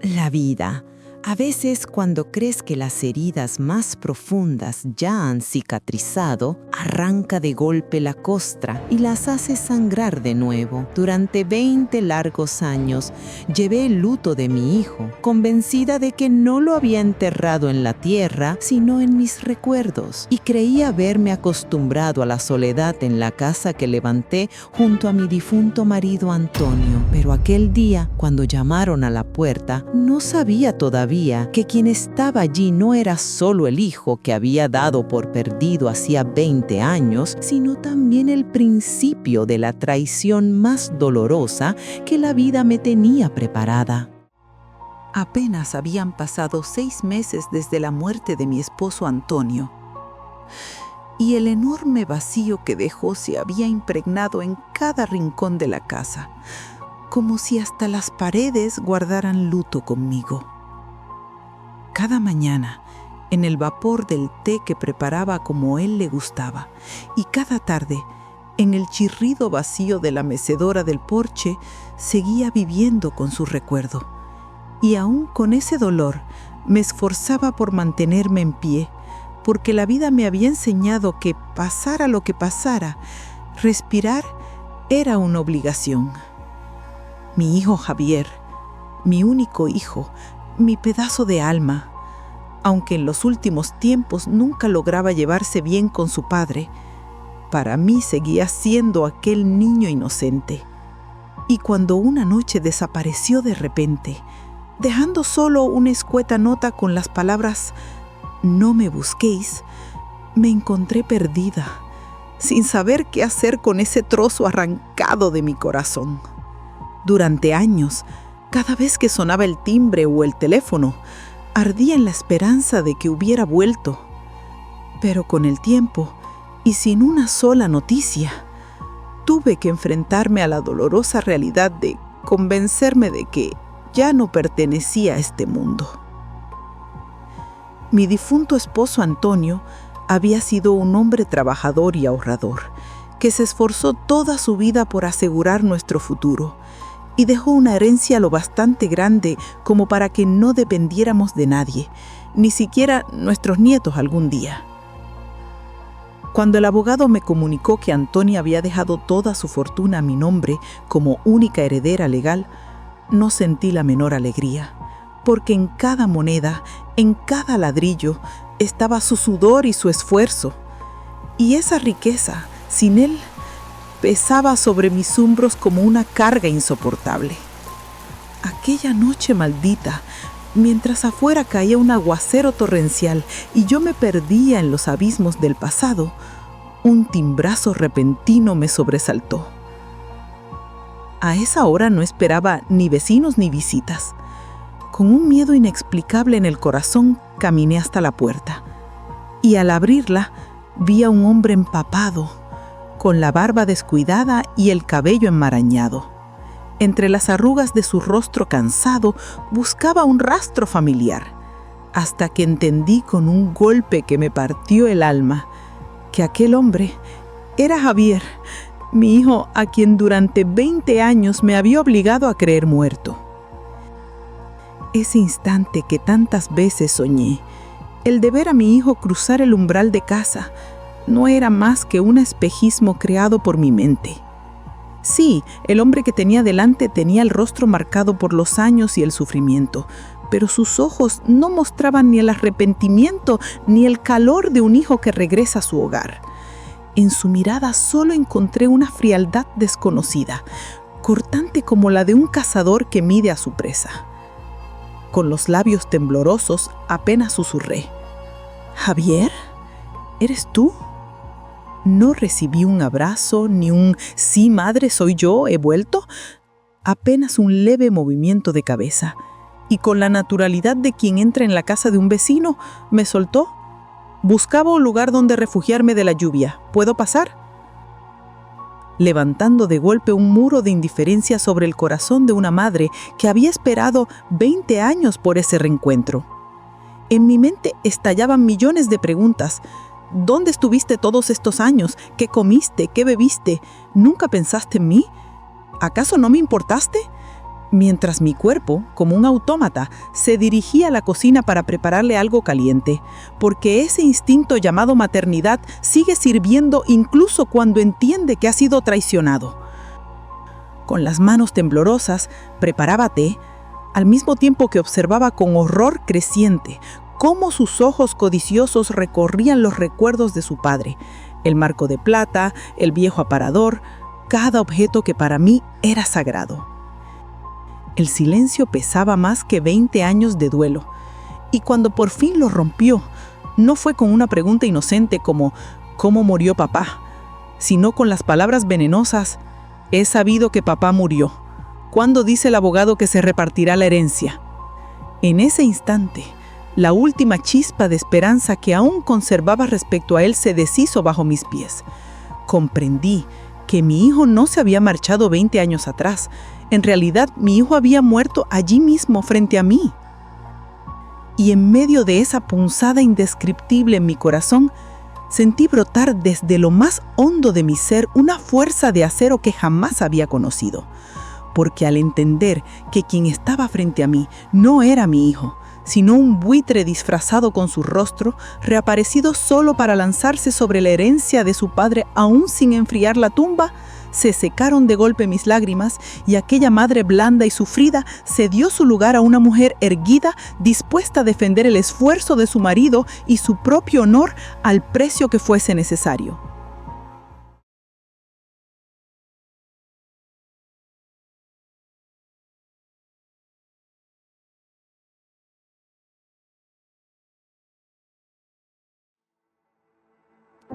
La vida. A veces, cuando crees que las heridas más profundas ya han cicatrizado, arranca de golpe la costra y las hace sangrar de nuevo. Durante 20 largos años, llevé el luto de mi hijo, convencida de que no lo había enterrado en la tierra, sino en mis recuerdos, y creía haberme acostumbrado a la soledad en la casa que levanté junto a mi difunto marido Antonio. Pero aquel día, cuando llamaron a la puerta, no sabía todavía que quien estaba allí no era solo el hijo que había dado por perdido hacía 20 años, sino también el principio de la traición más dolorosa que la vida me tenía preparada. Apenas habían pasado 6 meses desde la muerte de mi esposo Antonio, y el enorme vacío que dejó se había impregnado en cada rincón de la casa, como si hasta las paredes guardaran luto conmigo. Cada mañana, en el vapor del té que preparaba como él le gustaba, y cada tarde, en el chirrido vacío de la mecedora del porche, seguía viviendo con su recuerdo. Y aún con ese dolor, me esforzaba por mantenerme en pie, porque la vida me había enseñado que, pasara lo que pasara, respirar era una obligación. Mi hijo Javier, mi único hijo, mi pedazo de alma, aunque en los últimos tiempos nunca lograba llevarse bien con su padre, para mí seguía siendo aquel niño inocente. Y cuando una noche desapareció de repente, dejando solo una escueta nota con las palabras «No me busquéis», me encontré perdida, sin saber qué hacer con ese trozo arrancado de mi corazón. Durante años, cada vez que sonaba el timbre o el teléfono, ardía en la esperanza de que hubiera vuelto. Pero con el tiempo, y sin una sola noticia, tuve que enfrentarme a la dolorosa realidad de convencerme de que ya no pertenecía a este mundo. Mi difunto esposo Antonio había sido un hombre trabajador y ahorrador, que se esforzó toda su vida por asegurar nuestro futuro, y dejó una herencia lo bastante grande como para que no dependiéramos de nadie, ni siquiera nuestros nietos algún día. Cuando el abogado me comunicó que Antonia había dejado toda su fortuna a mi nombre como única heredera legal, no sentí la menor alegría, porque en cada moneda, en cada ladrillo, estaba su sudor y su esfuerzo. Y esa riqueza, sin él, pesaba sobre mis hombros como una carga insoportable. Aquella noche maldita, mientras afuera caía un aguacero torrencial y yo me perdía en los abismos del pasado, un timbrazo repentino me sobresaltó. A esa hora no esperaba ni vecinos ni visitas. Con un miedo inexplicable en el corazón, caminé hasta la puerta, y al abrirla vi a un hombre empapado, con la barba descuidada y el cabello enmarañado. Entre las arrugas de su rostro cansado buscaba un rastro familiar, hasta que entendí con un golpe que me partió el alma que aquel hombre era Javier, mi hijo, a quien durante 20 años me había obligado a creer muerto. Ese instante que tantas veces soñé, el de ver a mi hijo cruzar el umbral de casa, no era más que un espejismo creado por mi mente. Sí, el hombre que tenía delante tenía el rostro marcado por los años y el sufrimiento, pero sus ojos no mostraban ni el arrepentimiento ni el calor de un hijo que regresa a su hogar. En su mirada solo encontré una frialdad desconocida, cortante como la de un cazador que mide a su presa. Con los labios temblorosos apenas susurré: «¿Javier? ¿Eres tú?». No recibí un abrazo ni un «sí, madre, soy yo, he vuelto». Apenas un leve movimiento de cabeza, y con la naturalidad de quien entra en la casa de un vecino, me soltó: «Buscaba un lugar donde refugiarme de la lluvia. ¿Puedo pasar?». Levantando de golpe un muro de indiferencia sobre el corazón de una madre que había esperado 20 años por ese reencuentro. En mi mente estallaban millones de preguntas. ¿Dónde estuviste todos estos años? ¿Qué comiste? ¿Qué bebiste? ¿Nunca pensaste en mí? ¿Acaso no me importaste? mientras mi cuerpo, como un autómata, se dirigía a la cocina para prepararle algo caliente, porque ese instinto llamado maternidad sigue sirviendo incluso cuando entiende que ha sido traicionado. Con las manos temblorosas, preparaba té, al mismo tiempo que observaba con horror creciente cómo sus ojos codiciosos recorrían los recuerdos de su padre, el marco de plata, el viejo aparador, cada objeto que para mí era sagrado. El silencio pesaba más que 20 años de duelo, y cuando por fin lo rompió, no fue con una pregunta inocente como ¿cómo murió papá?, sino con las palabras venenosas: he sabido que papá murió. ¿Cuándo dice el abogado que se repartirá la herencia? En ese instante, la última chispa de esperanza que aún conservaba respecto a él se deshizo bajo mis pies. Comprendí que mi hijo no se había marchado 20 años atrás. En realidad, mi hijo había muerto allí mismo frente a mí. Y en medio de esa punzada indescriptible en mi corazón, sentí brotar desde lo más hondo de mi ser una fuerza de acero que jamás había conocido. Porque al entender que quien estaba frente a mí no era mi hijo, sino un buitre disfrazado con su rostro, reaparecido solo para lanzarse sobre la herencia de su padre aún sin enfriar la tumba, se secaron de golpe mis lágrimas y aquella madre blanda y sufrida cedió su lugar a una mujer erguida, dispuesta a defender el esfuerzo de su marido y su propio honor al precio que fuese necesario.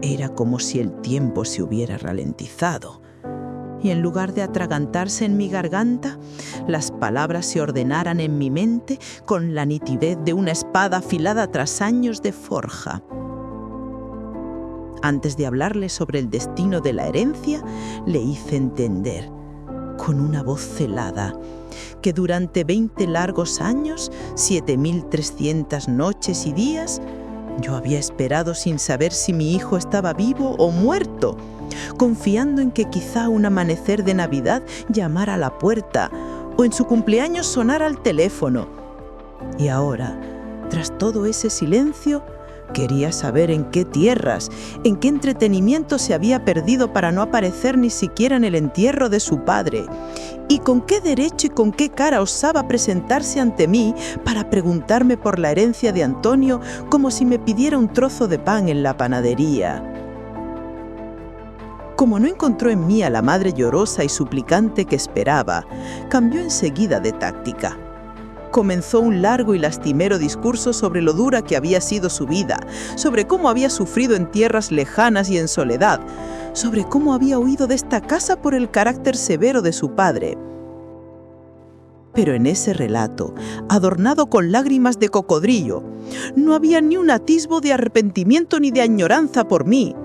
Era como si el tiempo se hubiera ralentizado, y en lugar de atragantarse en mi garganta, las palabras se ordenaran en mi mente con la nitidez de una espada afilada tras años de forja. Antes de hablarle sobre el destino de la herencia, le hice entender, con una voz celada, que durante 20 largos años, 7.300 noches y días, yo había esperado sin saber si mi hijo estaba vivo o muerto, confiando en que quizá un amanecer de Navidad llamara a la puerta o en su cumpleaños sonara al teléfono. Y ahora, tras todo ese silencio, quería saber en qué tierras, en qué entretenimiento se había perdido para no aparecer ni siquiera en el entierro de su padre, y con qué derecho y con qué cara osaba presentarse ante mí para preguntarme por la herencia de Antonio como si me pidiera un trozo de pan en la panadería. Como no encontró en mí a la madre llorosa y suplicante que esperaba, cambió enseguida de táctica. Comenzó un largo y lastimero discurso sobre lo dura que había sido su vida, sobre cómo había sufrido en tierras lejanas y en soledad, sobre cómo había huido de esta casa por el carácter severo de su padre. Pero en ese relato, adornado con lágrimas de cocodrilo, no había ni un atisbo de arrepentimiento ni de añoranza por mí.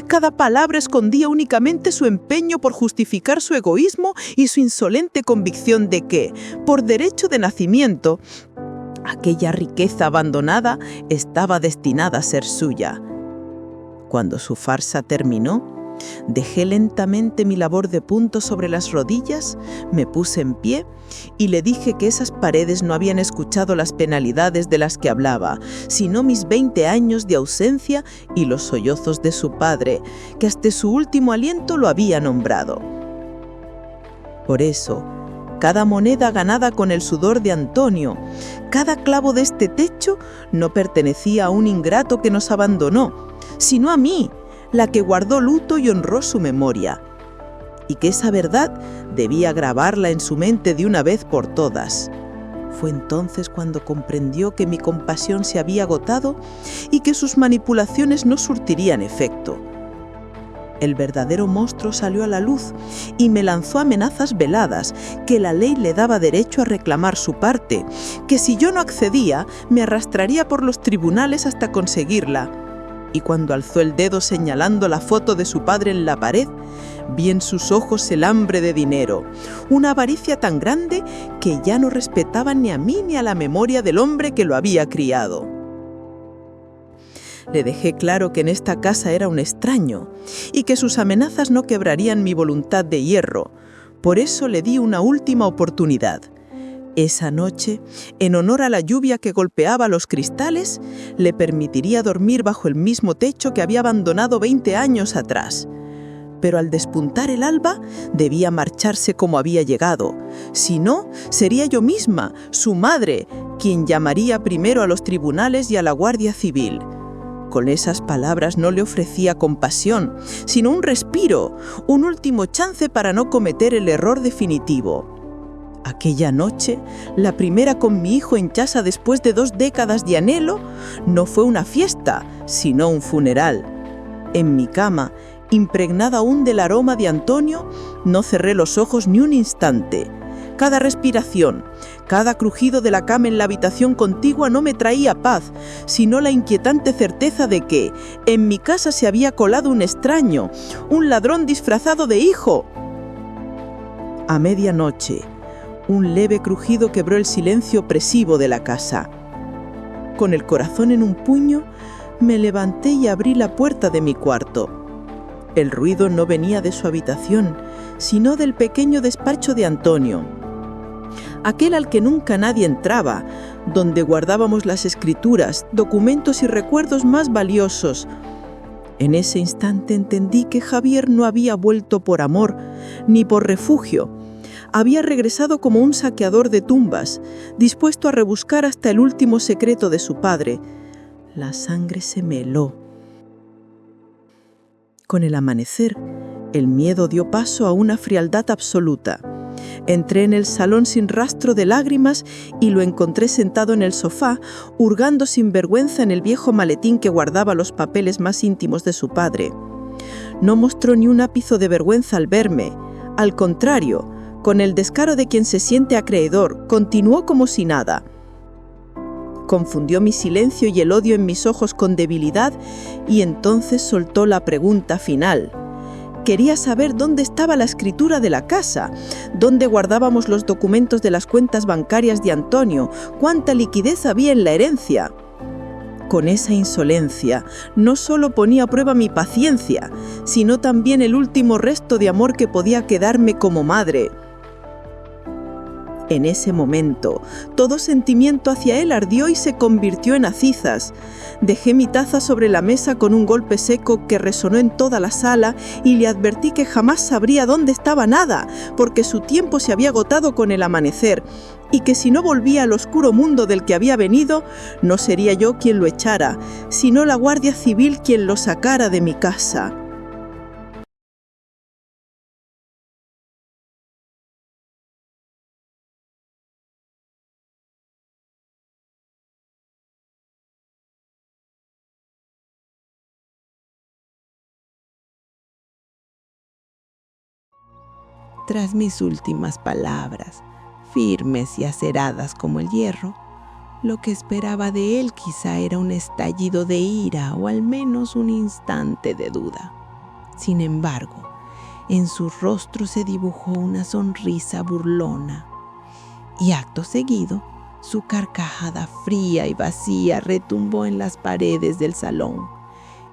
Cada palabra escondía únicamente su empeño por justificar su egoísmo y su insolente convicción de que, por derecho de nacimiento, aquella riqueza abandonada estaba destinada a ser suya. Cuando su farsa terminó, dejé lentamente mi labor de punto sobre las rodillas, me puse en pie y le dije que esas paredes no habían escuchado las penalidades de las que hablaba, sino mis 20 años de ausencia y los sollozos de su padre, que hasta su último aliento lo había nombrado. Por eso, cada moneda ganada con el sudor de Antonio, cada clavo de este techo no pertenecía a un ingrato que nos abandonó, sino a mí, la que guardó luto y honró su memoria, y que esa verdad debía grabarla en su mente de una vez por todas. Fue entonces cuando comprendió que mi compasión se había agotado y que sus manipulaciones no surtirían efecto. El verdadero monstruo salió a la luz y me lanzó amenazas veladas, que la ley le daba derecho a reclamar su parte, que si yo no accedía, me arrastraría por los tribunales hasta conseguirla. Y cuando alzó el dedo señalando la foto de su padre en la pared, vi en sus ojos el hambre de dinero, una avaricia tan grande que ya no respetaban ni a mí ni a la memoria del hombre que lo había criado. Le dejé claro que en esta casa era un extraño y que sus amenazas no quebrarían mi voluntad de hierro. Por eso le di una última oportunidad. Esa noche, en honor a la lluvia que golpeaba los cristales, le permitiría dormir bajo el mismo techo que había abandonado 20 años atrás. Pero al despuntar el alba, debía marcharse como había llegado. Si no, sería yo misma, su madre, quien llamaría primero a los tribunales y a la Guardia Civil. Con esas palabras no le ofrecía compasión, sino un respiro, un último chance para no cometer el error definitivo. Aquella noche, la primera con mi hijo en casa después de 2 décadas de anhelo, no fue una fiesta, sino un funeral. En mi cama, impregnada aún del aroma de Antonio, no cerré los ojos ni un instante. Cada respiración, cada crujido de la cama en la habitación contigua no me traía paz, sino la inquietante certeza de que en mi casa se había colado un extraño, un ladrón disfrazado de hijo. A medianoche, un leve crujido quebró el silencio opresivo de la casa. Con el corazón en un puño, me levanté y abrí la puerta de mi cuarto. El ruido no venía de su habitación, sino del pequeño despacho de Antonio, aquel al que nunca nadie entraba, donde guardábamos las escrituras, documentos y recuerdos más valiosos. En ese instante entendí que Javier no había vuelto por amor, ni por refugio. Había regresado como un saqueador de tumbas, dispuesto a rebuscar hasta el último secreto de su padre. La sangre se me heló. Con el amanecer, el miedo dio paso a una frialdad absoluta. Entré en el salón sin rastro de lágrimas y lo encontré sentado en el sofá, hurgando sin vergüenza en el viejo maletín que guardaba los papeles más íntimos de su padre. No mostró ni un ápice de vergüenza al verme. Al contrario, con el descaro de quien se siente acreedor, continuó como si nada. Confundió mi silencio y el odio en mis ojos con debilidad y entonces soltó la pregunta final. Quería saber dónde estaba la escritura de la casa, dónde guardábamos los documentos de las cuentas bancarias de Antonio, cuánta liquidez había en la herencia. Con esa insolencia, no solo ponía a prueba mi paciencia, sino también el último resto de amor que podía quedarme como madre. En ese momento, todo sentimiento hacia él ardió y se convirtió en hacizas. Dejé mi taza sobre la mesa con un golpe seco que resonó en toda la sala y le advertí que jamás sabría dónde estaba nada, porque su tiempo se había agotado con el amanecer, y que si no volvía al oscuro mundo del que había venido, no sería yo quien lo echara, sino la Guardia Civil quien lo sacara de mi casa. Tras mis últimas palabras, firmes y aceradas como el hierro, lo que esperaba de él quizá era un estallido de ira o al menos un instante de duda. Sin embargo, en su rostro se dibujó una sonrisa burlona y acto seguido, su carcajada fría y vacía retumbó en las paredes del salón,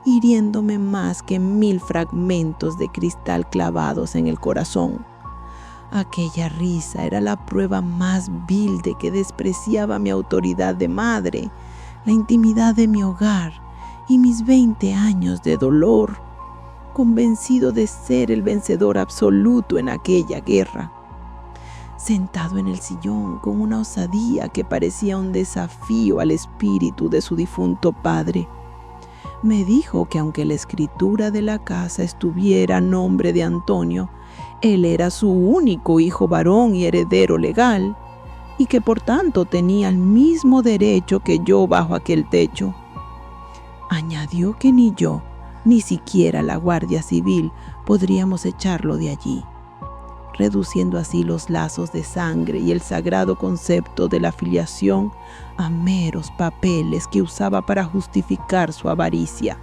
hiriéndome más que 1000 fragmentos de cristal clavados en el corazón. Aquella risa era la prueba más vil de que despreciaba mi autoridad de madre, la intimidad de mi hogar y mis 20 años de dolor, convencido de ser el vencedor absoluto en aquella guerra. Sentado en el sillón con una osadía que parecía un desafío al espíritu de su difunto padre, me dijo que aunque la escritura de la casa estuviera a nombre de Antonio, él era su único hijo varón y heredero legal, y que por tanto tenía el mismo derecho que yo bajo aquel techo. Añadió que ni yo, ni siquiera la Guardia Civil podríamos echarlo de allí, reduciendo así los lazos de sangre y el sagrado concepto de la filiación a meros papeles que usaba para justificar su avaricia.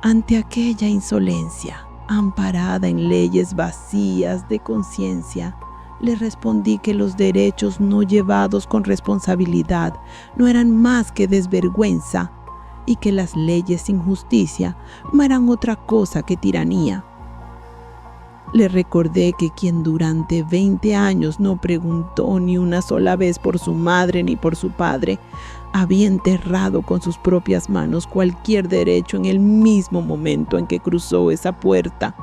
Ante aquella insolencia, amparada en leyes vacías de conciencia, le respondí que los derechos no llevados con responsabilidad no eran más que desvergüenza y que las leyes sin justicia no eran otra cosa que tiranía. Le recordé que quien durante 20 años no preguntó ni una sola vez por su madre ni por su padre, había enterrado con sus propias manos cualquier derecho en el mismo momento en que cruzó esa puerta.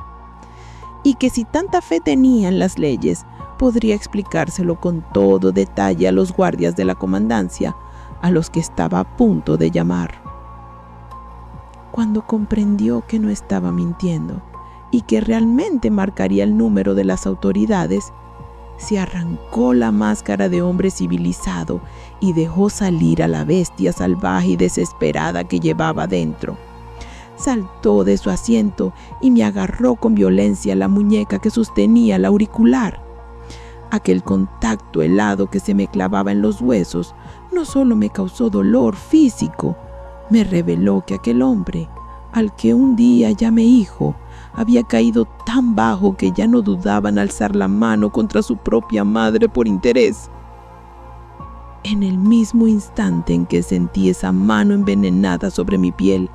Y que si tanta fe tenía en las leyes, podría explicárselo con todo detalle a los guardias de la comandancia, a los que estaba a punto de llamar. Cuando comprendió que no estaba mintiendo y que realmente marcaría el número de las autoridades, se arrancó la máscara de hombre civilizado y dejó salir a la bestia salvaje y desesperada que llevaba dentro. Saltó de su asiento y me agarró con violencia la muñeca que sostenía el auricular. Aquel contacto helado que se me clavaba en los huesos no solo me causó dolor físico, me reveló que aquel hombre, al que un día llamé hijo, había caído tan bajo que ya no dudaba en alzar la mano contra su propia madre por interés. En el mismo instante en que sentí esa mano envenenada sobre mi piel,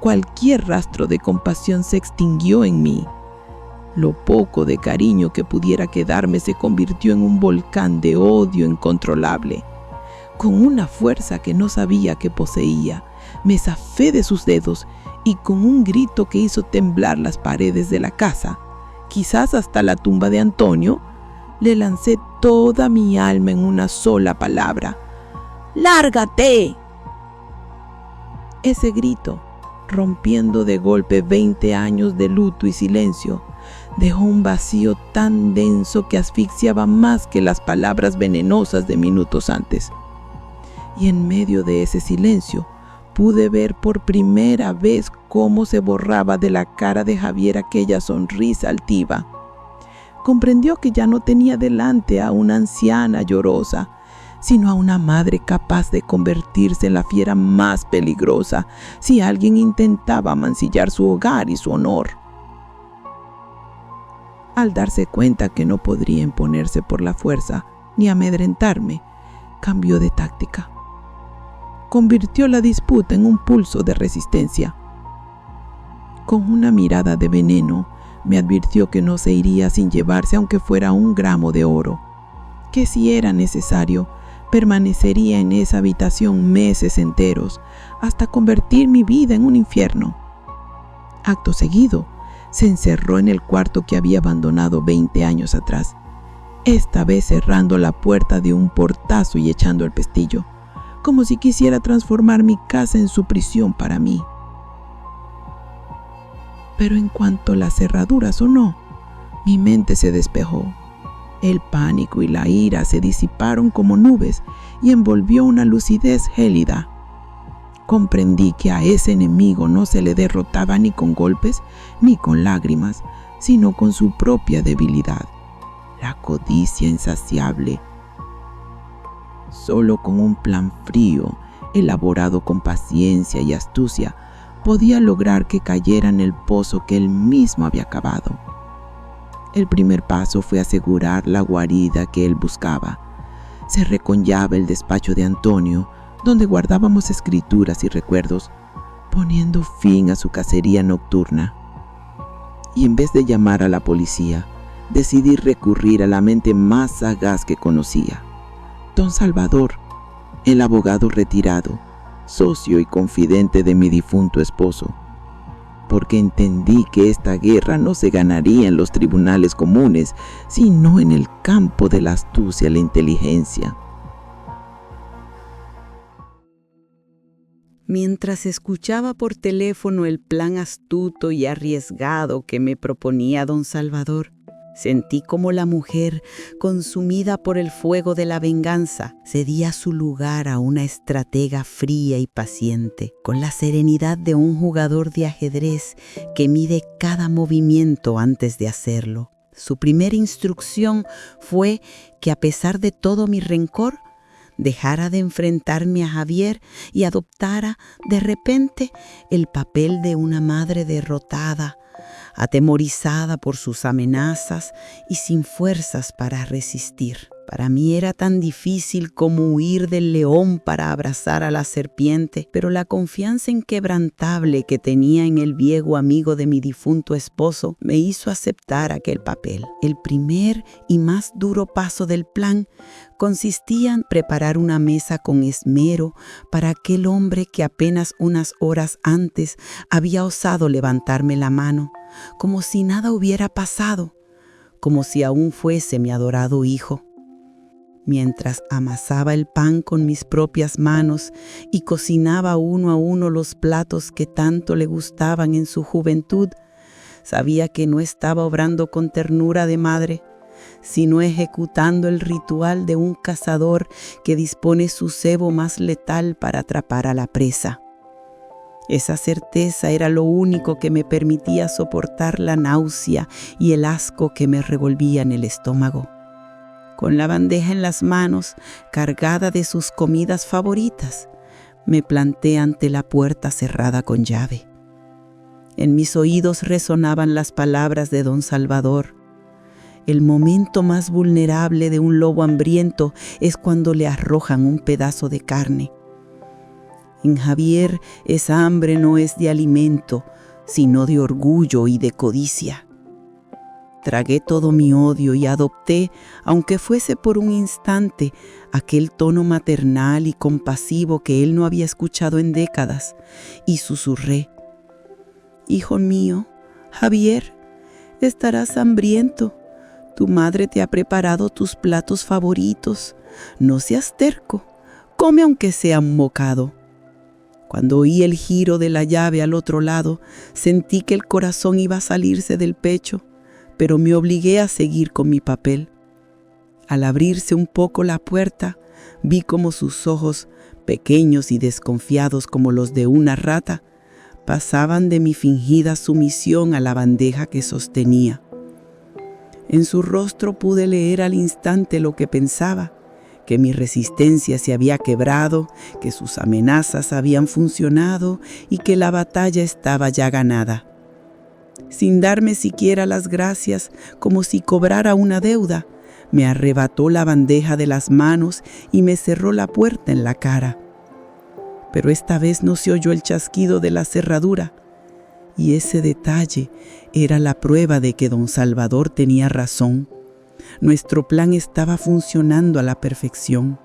cualquier rastro de compasión se extinguió en mí. Lo poco de cariño que pudiera quedarme se convirtió en un volcán de odio incontrolable. Con una fuerza que no sabía que poseía, me zafé de sus dedos y con un grito que hizo temblar las paredes de la casa, quizás hasta la tumba de Antonio, le lancé toda mi alma en una sola palabra: ¡lárgate! Ese grito, rompiendo de golpe 20 años de luto y silencio, dejó un vacío tan denso que asfixiaba más que las palabras venenosas de minutos antes. Y en medio de ese silencio, pude ver por primera vez cómo se borraba de la cara de Javier aquella sonrisa altiva. Comprendió que ya no tenía delante a una anciana llorosa, sino a una madre capaz de convertirse en la fiera más peligrosa si alguien intentaba mancillar su hogar y su honor. Al darse cuenta que no podría imponerse por la fuerza ni amedrentarme, cambió de táctica. Convirtió la disputa en un pulso de resistencia. Con una mirada de veneno, me advirtió que no se iría sin llevarse aunque fuera 1 gramo de oro, que si era necesario, permanecería en esa habitación meses enteros, hasta convertir mi vida en un infierno. Acto seguido, se encerró en el cuarto que había abandonado 20 años atrás, esta vez cerrando la puerta de un portazo y echando el pestillo, como si quisiera transformar mi casa en su prisión para mí. Pero en cuanto la cerradura sonó, mi mente se despejó. El pánico y la ira se disiparon como nubes y envolvió una lucidez gélida. Comprendí que a ese enemigo no se le derrotaba ni con golpes ni con lágrimas, sino con su propia debilidad, la codicia insaciable. Solo con un plan frío, elaborado con paciencia y astucia, podía lograr que cayera en el pozo que él mismo había cavado. El primer paso fue asegurar la guarida que él buscaba. Cerré con llave el despacho de Antonio, donde guardábamos escrituras y recuerdos, poniendo fin a su cacería nocturna. Y en vez de llamar a la policía, decidí recurrir a la mente más sagaz que conocía, don Salvador, el abogado retirado, socio y confidente de mi difunto esposo, porque entendí que esta guerra no se ganaría en los tribunales comunes, sino en el campo de la astucia y la inteligencia. Mientras escuchaba por teléfono el plan astuto y arriesgado que me proponía don Salvador, sentí como la mujer, consumida por el fuego de la venganza, cedía su lugar a una estratega fría y paciente, con la serenidad de un jugador de ajedrez que mide cada movimiento antes de hacerlo. Su primera instrucción fue que, a pesar de todo mi rencor, dejara de enfrentarme a Javier y adoptara de repente el papel de una madre derrotada, atemorizada por sus amenazas y sin fuerzas para resistir. Para mí era tan difícil como huir del león para abrazar a la serpiente, pero la confianza inquebrantable que tenía en el viejo amigo de mi difunto esposo me hizo aceptar aquel papel. El primer y más duro paso del plan consistía en preparar una mesa con esmero para aquel hombre que apenas unas horas antes había osado levantarme la mano, como si nada hubiera pasado, como si aún fuese mi adorado hijo. Mientras amasaba el pan con mis propias manos y cocinaba uno a uno los platos que tanto le gustaban en su juventud, sabía que no estaba obrando con ternura de madre, sino ejecutando el ritual de un cazador que dispone su cebo más letal para atrapar a la presa. Esa certeza era lo único que me permitía soportar la náusea y el asco que me revolvía en el estómago. Con la bandeja en las manos, cargada de sus comidas favoritas, me planté ante la puerta cerrada con llave. En mis oídos resonaban las palabras de don Salvador. El momento más vulnerable de un lobo hambriento es cuando le arrojan un pedazo de carne. En Javier, esa hambre no es de alimento, sino de orgullo y de codicia. Tragué todo mi odio y adopté, aunque fuese por un instante, aquel tono maternal y compasivo que él no había escuchado en décadas, y susurré: «Hijo mío, Javier, estarás hambriento. Tu madre te ha preparado tus platos favoritos. No seas terco, come aunque sea un bocado». Cuando oí el giro de la llave al otro lado, sentí que el corazón iba a salirse del pecho, pero me obligué a seguir con mi papel. Al abrirse un poco la puerta, vi como sus ojos, pequeños y desconfiados como los de una rata, pasaban de mi fingida sumisión a la bandeja que sostenía. En su rostro pude leer al instante lo que pensaba, que mi resistencia se había quebrado, que sus amenazas habían funcionado y que la batalla estaba ya ganada. Sin darme siquiera las gracias, como si cobrara una deuda, me arrebató la bandeja de las manos y me cerró la puerta en la cara. Pero esta vez no se oyó el chasquido de la cerradura, y ese detalle era la prueba de que don Salvador tenía razón. Nuestro plan estaba funcionando a la perfección.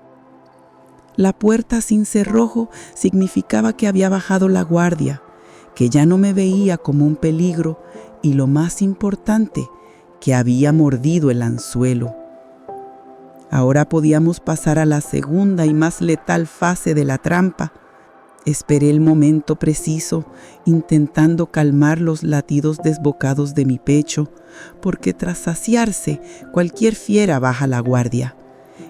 La puerta sin cerrojo significaba que había bajado la guardia, que ya no me veía como un peligro y, lo más importante, que había mordido el anzuelo. Ahora podíamos pasar a la segunda y más letal fase de la trampa. Esperé el momento preciso, intentando calmar los latidos desbocados de mi pecho, porque tras saciarse, cualquier fiera baja la guardia.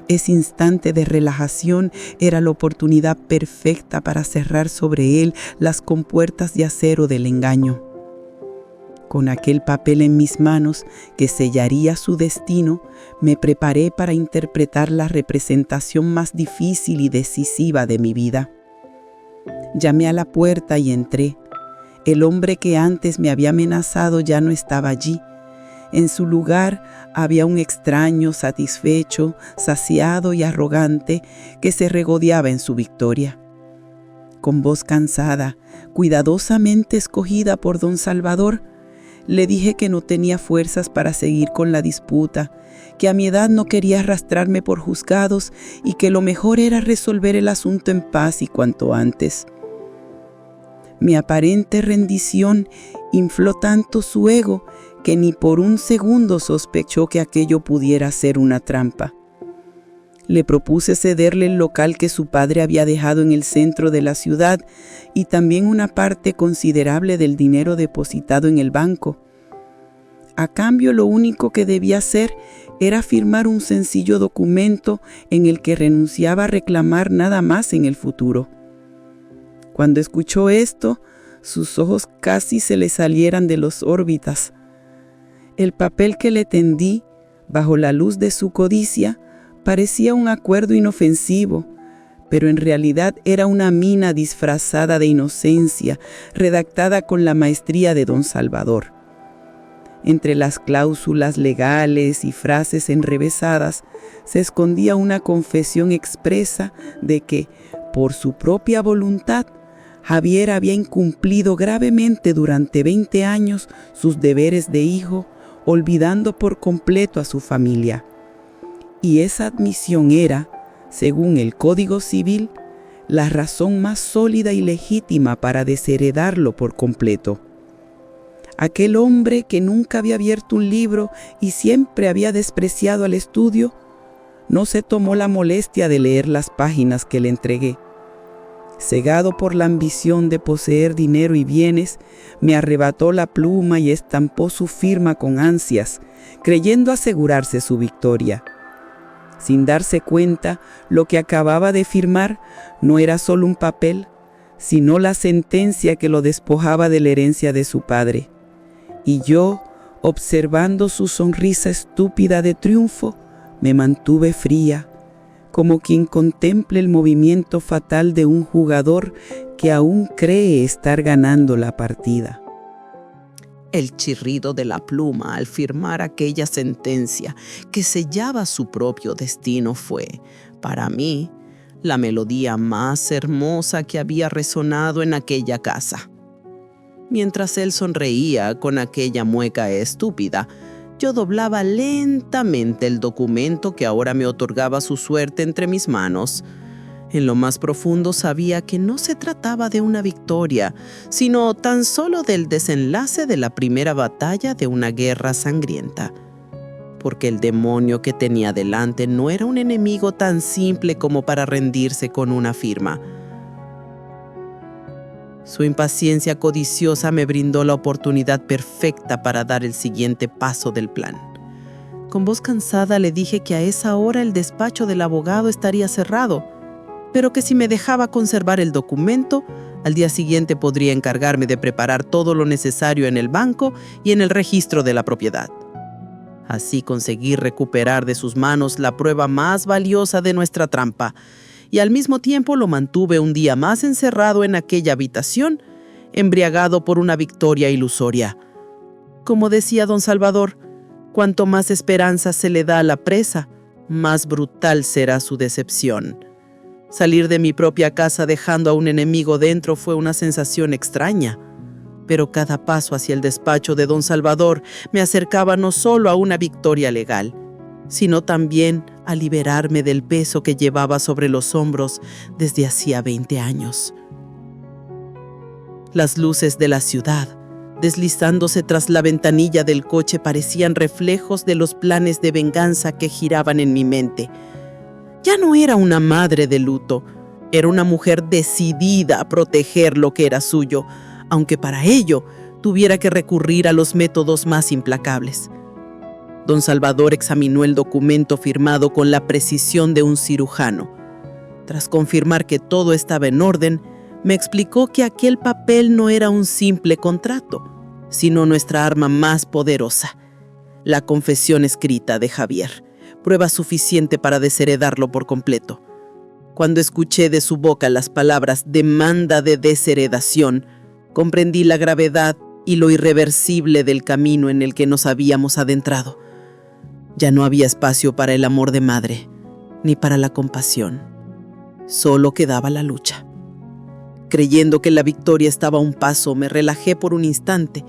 Ese instante de relajación era la oportunidad perfecta para cerrar sobre él las compuertas de acero del engaño. Con aquel papel en mis manos que sellaría su destino, me preparé para interpretar la representación más difícil y decisiva de mi vida. Llamé a la puerta y entré. El hombre que antes me había amenazado ya no estaba allí. En su lugar había un extraño satisfecho, saciado y arrogante que se regodeaba en su victoria. Con voz cansada, cuidadosamente escogida por don Salvador, le dije que no tenía fuerzas para seguir con la disputa, que a mi edad no quería arrastrarme por juzgados y que lo mejor era resolver el asunto en paz y cuanto antes. Mi aparente rendición infló tanto su ego que ni por un segundo sospechó que aquello pudiera ser una trampa. Le propuse cederle el local que su padre había dejado en el centro de la ciudad y también una parte considerable del dinero depositado en el banco. A cambio, lo único que debía hacer era firmar un sencillo documento en el que renunciaba a reclamar nada más en el futuro. Cuando escuchó esto, sus ojos casi se le salieran de las órbitas. El papel que le tendí, bajo la luz de su codicia, parecía un acuerdo inofensivo, pero en realidad era una mina disfrazada de inocencia, redactada con la maestría de don Salvador. Entre las cláusulas legales y frases enrevesadas se escondía una confesión expresa de que, por su propia voluntad, Javier había incumplido gravemente durante 20 años sus deberes de hijo, olvidando por completo a su familia. Y esa admisión era, según el Código Civil, la razón más sólida y legítima para desheredarlo por completo. Aquel hombre que nunca había abierto un libro y siempre había despreciado al estudio, no se tomó la molestia de leer las páginas que le entregué. Cegado por la ambición de poseer dinero y bienes, me arrebató la pluma y estampó su firma con ansias, creyendo asegurarse su victoria. Sin darse cuenta, lo que acababa de firmar no era solo un papel, sino la sentencia que lo despojaba de la herencia de su padre. Y yo, observando su sonrisa estúpida de triunfo, me mantuve fría, como quien contempla el movimiento fatal de un jugador que aún cree estar ganando la partida. El chirrido de la pluma al firmar aquella sentencia que sellaba su propio destino fue, para mí, la melodía más hermosa que había resonado en aquella casa. Mientras él sonreía con aquella mueca estúpida, yo doblaba lentamente el documento que ahora me otorgaba su suerte entre mis manos. En lo más profundo sabía que no se trataba de una victoria, sino tan solo del desenlace de la primera batalla de una guerra sangrienta. Porque el demonio que tenía delante no era un enemigo tan simple como para rendirse con una firma. Su impaciencia codiciosa me brindó la oportunidad perfecta para dar el siguiente paso del plan. Con voz cansada le dije que a esa hora el despacho del abogado estaría cerrado, pero que si me dejaba conservar el documento, al día siguiente podría encargarme de preparar todo lo necesario en el banco y en el registro de la propiedad. Así conseguí recuperar de sus manos la prueba más valiosa de nuestra trampa, y al mismo tiempo lo mantuve un día más encerrado en aquella habitación, embriagado por una victoria ilusoria. Como decía don Salvador, cuanto más esperanza se le da a la presa, más brutal será su decepción. Salir de mi propia casa dejando a un enemigo dentro fue una sensación extraña, pero cada paso hacia el despacho de don Salvador me acercaba no solo a una victoria legal, sino también a liberarme del peso que llevaba sobre los hombros desde hacía 20 años. Las luces de la ciudad, deslizándose tras la ventanilla del coche, parecían reflejos de los planes de venganza que giraban en mi mente. Ya no era una madre de luto, era una mujer decidida a proteger lo que era suyo, aunque para ello tuviera que recurrir a los métodos más implacables. Don Salvador examinó el documento firmado con la precisión de un cirujano. Tras confirmar que todo estaba en orden, me explicó que aquel papel no era un simple contrato, sino nuestra arma más poderosa, la confesión escrita de Javier, prueba suficiente para desheredarlo por completo. Cuando escuché de su boca las palabras demanda de desheredación, comprendí la gravedad y lo irreversible del camino en el que nos habíamos adentrado. Ya no había espacio para el amor de madre, ni para la compasión. Solo quedaba la lucha. Creyendo que la victoria estaba a un paso, me relajé por un instante,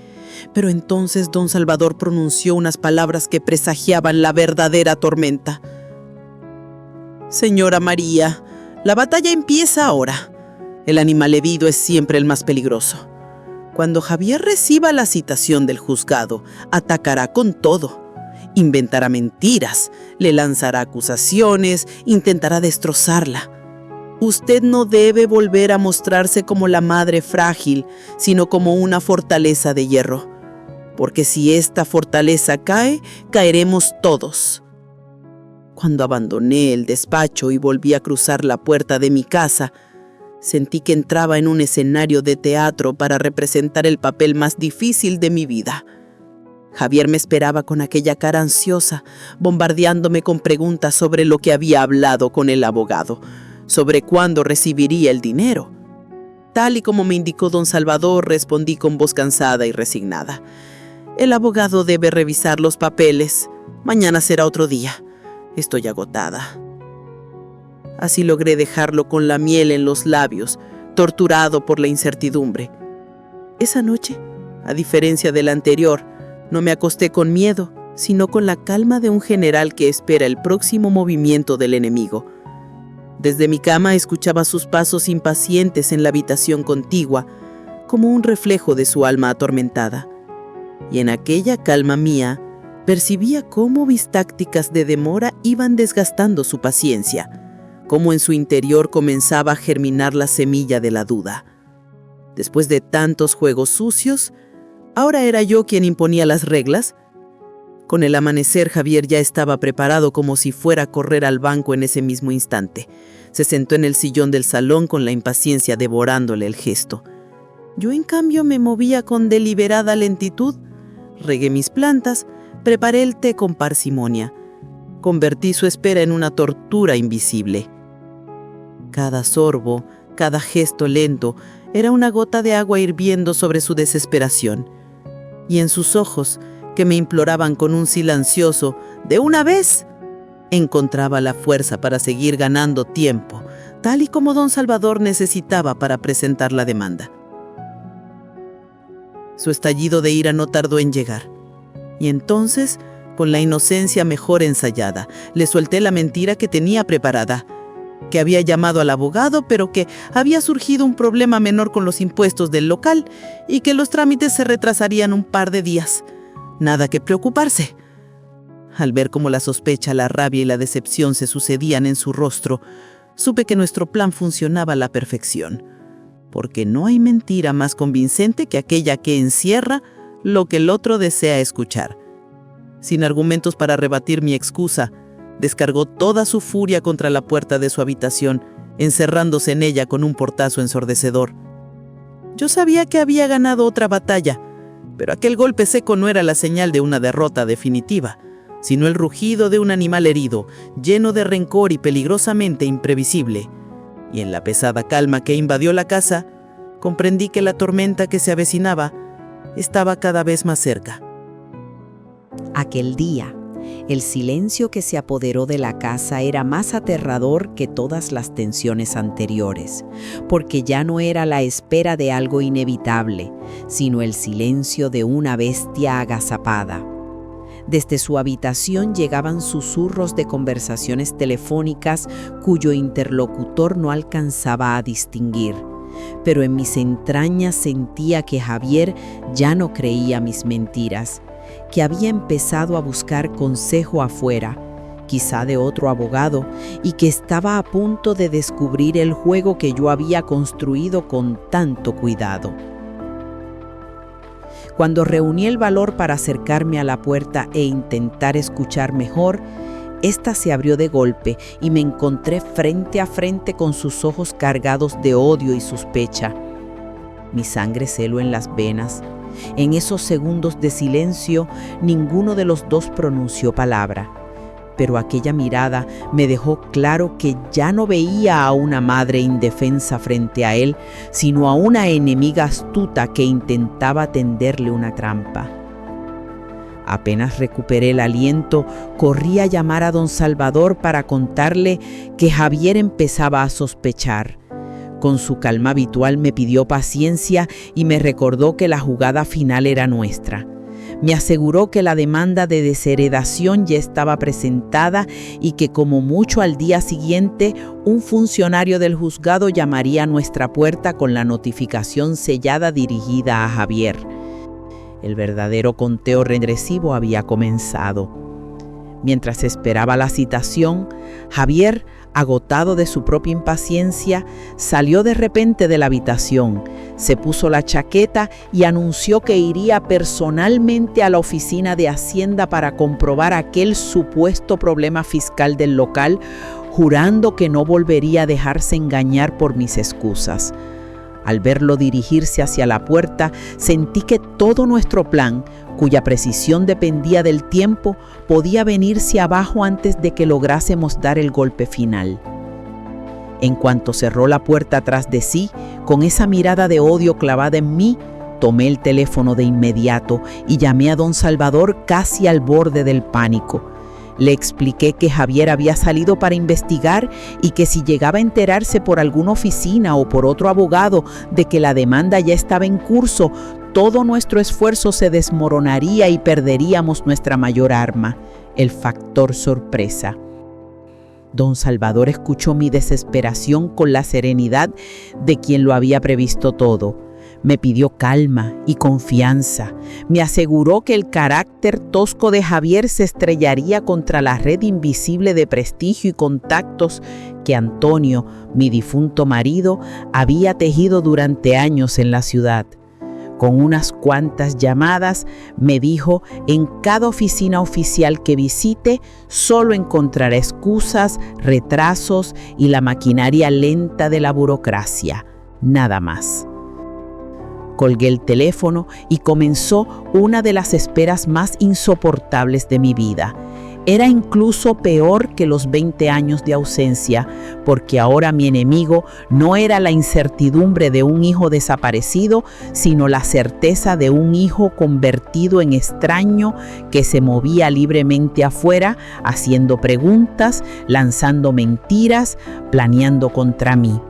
pero entonces don Salvador pronunció unas palabras que presagiaban la verdadera tormenta. Señora María, la batalla empieza ahora. El animal herido es siempre el más peligroso. Cuando Javier reciba la citación del juzgado, atacará con todo. Inventará mentiras, le lanzará acusaciones, intentará destrozarla. Usted no debe volver a mostrarse como la madre frágil, sino como una fortaleza de hierro. Porque si esta fortaleza cae, caeremos todos. Cuando abandoné el despacho y volví a cruzar la puerta de mi casa, sentí que entraba en un escenario de teatro para representar el papel más difícil de mi vida. Javier me esperaba con aquella cara ansiosa, bombardeándome con preguntas sobre lo que había hablado con el abogado, sobre cuándo recibiría el dinero. Tal y como me indicó don Salvador, respondí con voz cansada y resignada. El abogado debe revisar los papeles. Mañana será otro día. Estoy agotada. Así logré dejarlo con la miel en los labios, torturado por la incertidumbre. Esa noche, a diferencia de la anterior, no me acosté con miedo, sino con la calma de un general que espera el próximo movimiento del enemigo. Desde mi cama escuchaba sus pasos impacientes en la habitación contigua, como un reflejo de su alma atormentada. Y en aquella calma mía, percibía cómo mis tácticas de demora iban desgastando su paciencia, cómo en su interior comenzaba a germinar la semilla de la duda. Después de tantos juegos sucios, ¿ahora era yo quien imponía las reglas? Con el amanecer, Javier ya estaba preparado como si fuera a correr al banco en ese mismo instante. Se sentó en el sillón del salón con la impaciencia devorándole el gesto. Yo, en cambio, me movía con deliberada lentitud. Regué mis plantas, preparé el té con parsimonia. Convertí su espera en una tortura invisible. Cada sorbo, cada gesto lento, era una gota de agua hirviendo sobre su desesperación. Y en sus ojos, que me imploraban con un silencioso «¡De una vez!», encontraba la fuerza para seguir ganando tiempo, tal y como don Salvador necesitaba para presentar la demanda. Su estallido de ira no tardó en llegar. Y entonces, con la inocencia mejor ensayada, le solté la mentira que tenía preparada, que había llamado al abogado, pero que había surgido un problema menor con los impuestos del local y que los trámites se retrasarían un par de días. Nada que preocuparse. Al ver cómo la sospecha, la rabia y la decepción se sucedían en su rostro, supe que nuestro plan funcionaba a la perfección, porque no hay mentira más convincente que aquella que encierra lo que el otro desea escuchar. Sin argumentos para rebatir mi excusa, descargó toda su furia contra la puerta de su habitación, encerrándose en ella con un portazo ensordecedor. Yo sabía que había ganado otra batalla, pero aquel golpe seco no era la señal de una derrota definitiva, sino el rugido de un animal herido, lleno de rencor y peligrosamente imprevisible. Y en la pesada calma que invadió la casa, comprendí que la tormenta que se avecinaba estaba cada vez más cerca. Aquel día, el silencio que se apoderó de la casa era más aterrador que todas las tensiones anteriores, porque ya no era la espera de algo inevitable, sino el silencio de una bestia agazapada. Desde su habitación llegaban susurros de conversaciones telefónicas cuyo interlocutor no alcanzaba a distinguir, pero en mis entrañas sentía que Javier ya no creía mis mentiras, que había empezado a buscar consejo afuera, quizá de otro abogado, y que estaba a punto de descubrir el juego que yo había construido con tanto cuidado. Cuando reuní el valor para acercarme a la puerta e intentar escuchar mejor, ésta se abrió de golpe y me encontré frente a frente con sus ojos cargados de odio y sospecha. Mi sangre se heló en las venas. En esos segundos de silencio, ninguno de los dos pronunció palabra, pero aquella mirada me dejó claro que ya no veía a una madre indefensa frente a él, sino a una enemiga astuta que intentaba tenderle una trampa. Apenas recuperé el aliento, corrí a llamar a don Salvador para contarle que Javier empezaba a sospechar. Con su calma habitual me pidió paciencia y me recordó que la jugada final era nuestra. Me aseguró que la demanda de desheredación ya estaba presentada y que como mucho al día siguiente un funcionario del juzgado llamaría a nuestra puerta con la notificación sellada dirigida a Javier. El verdadero conteo regresivo había comenzado. Mientras esperaba la citación, Javier, agotado de su propia impaciencia, salió de repente de la habitación, se puso la chaqueta y anunció que iría personalmente a la oficina de Hacienda para comprobar aquel supuesto problema fiscal del local, jurando que no volvería a dejarse engañar por mis excusas. Al verlo dirigirse hacia la puerta, sentí que todo nuestro plan, cuya precisión dependía del tiempo, podía venirse abajo antes de que lográsemos dar el golpe final. En cuanto cerró la puerta tras de sí, con esa mirada de odio clavada en mí, Tomé el teléfono de inmediato y llamé a don Salvador casi al borde del pánico. Le expliqué que Javier había salido para investigar y que si llegaba a enterarse por alguna oficina o por otro abogado de que la demanda ya estaba en curso, todo nuestro esfuerzo se desmoronaría y perderíamos nuestra mayor arma, el factor sorpresa. Don Salvador escuchó mi desesperación con la serenidad de quien lo había previsto todo. Me pidió calma y confianza. Me aseguró que el carácter tosco de Javier se estrellaría contra la red invisible de prestigio y contactos que Antonio, mi difunto marido, había tejido durante años en la ciudad. Con unas cuantas llamadas, me dijo, en cada oficina oficial que visite, solo encontrará excusas, retrasos y la maquinaria lenta de la burocracia. Nada más. Colgué el teléfono y comenzó una de las esperas más insoportables de mi vida. Era incluso peor que los 20 años de ausencia, porque ahora mi enemigo no era la incertidumbre de un hijo desaparecido, sino la certeza de un hijo convertido en extraño que se movía libremente afuera, haciendo preguntas, lanzando mentiras, planeando contra mí.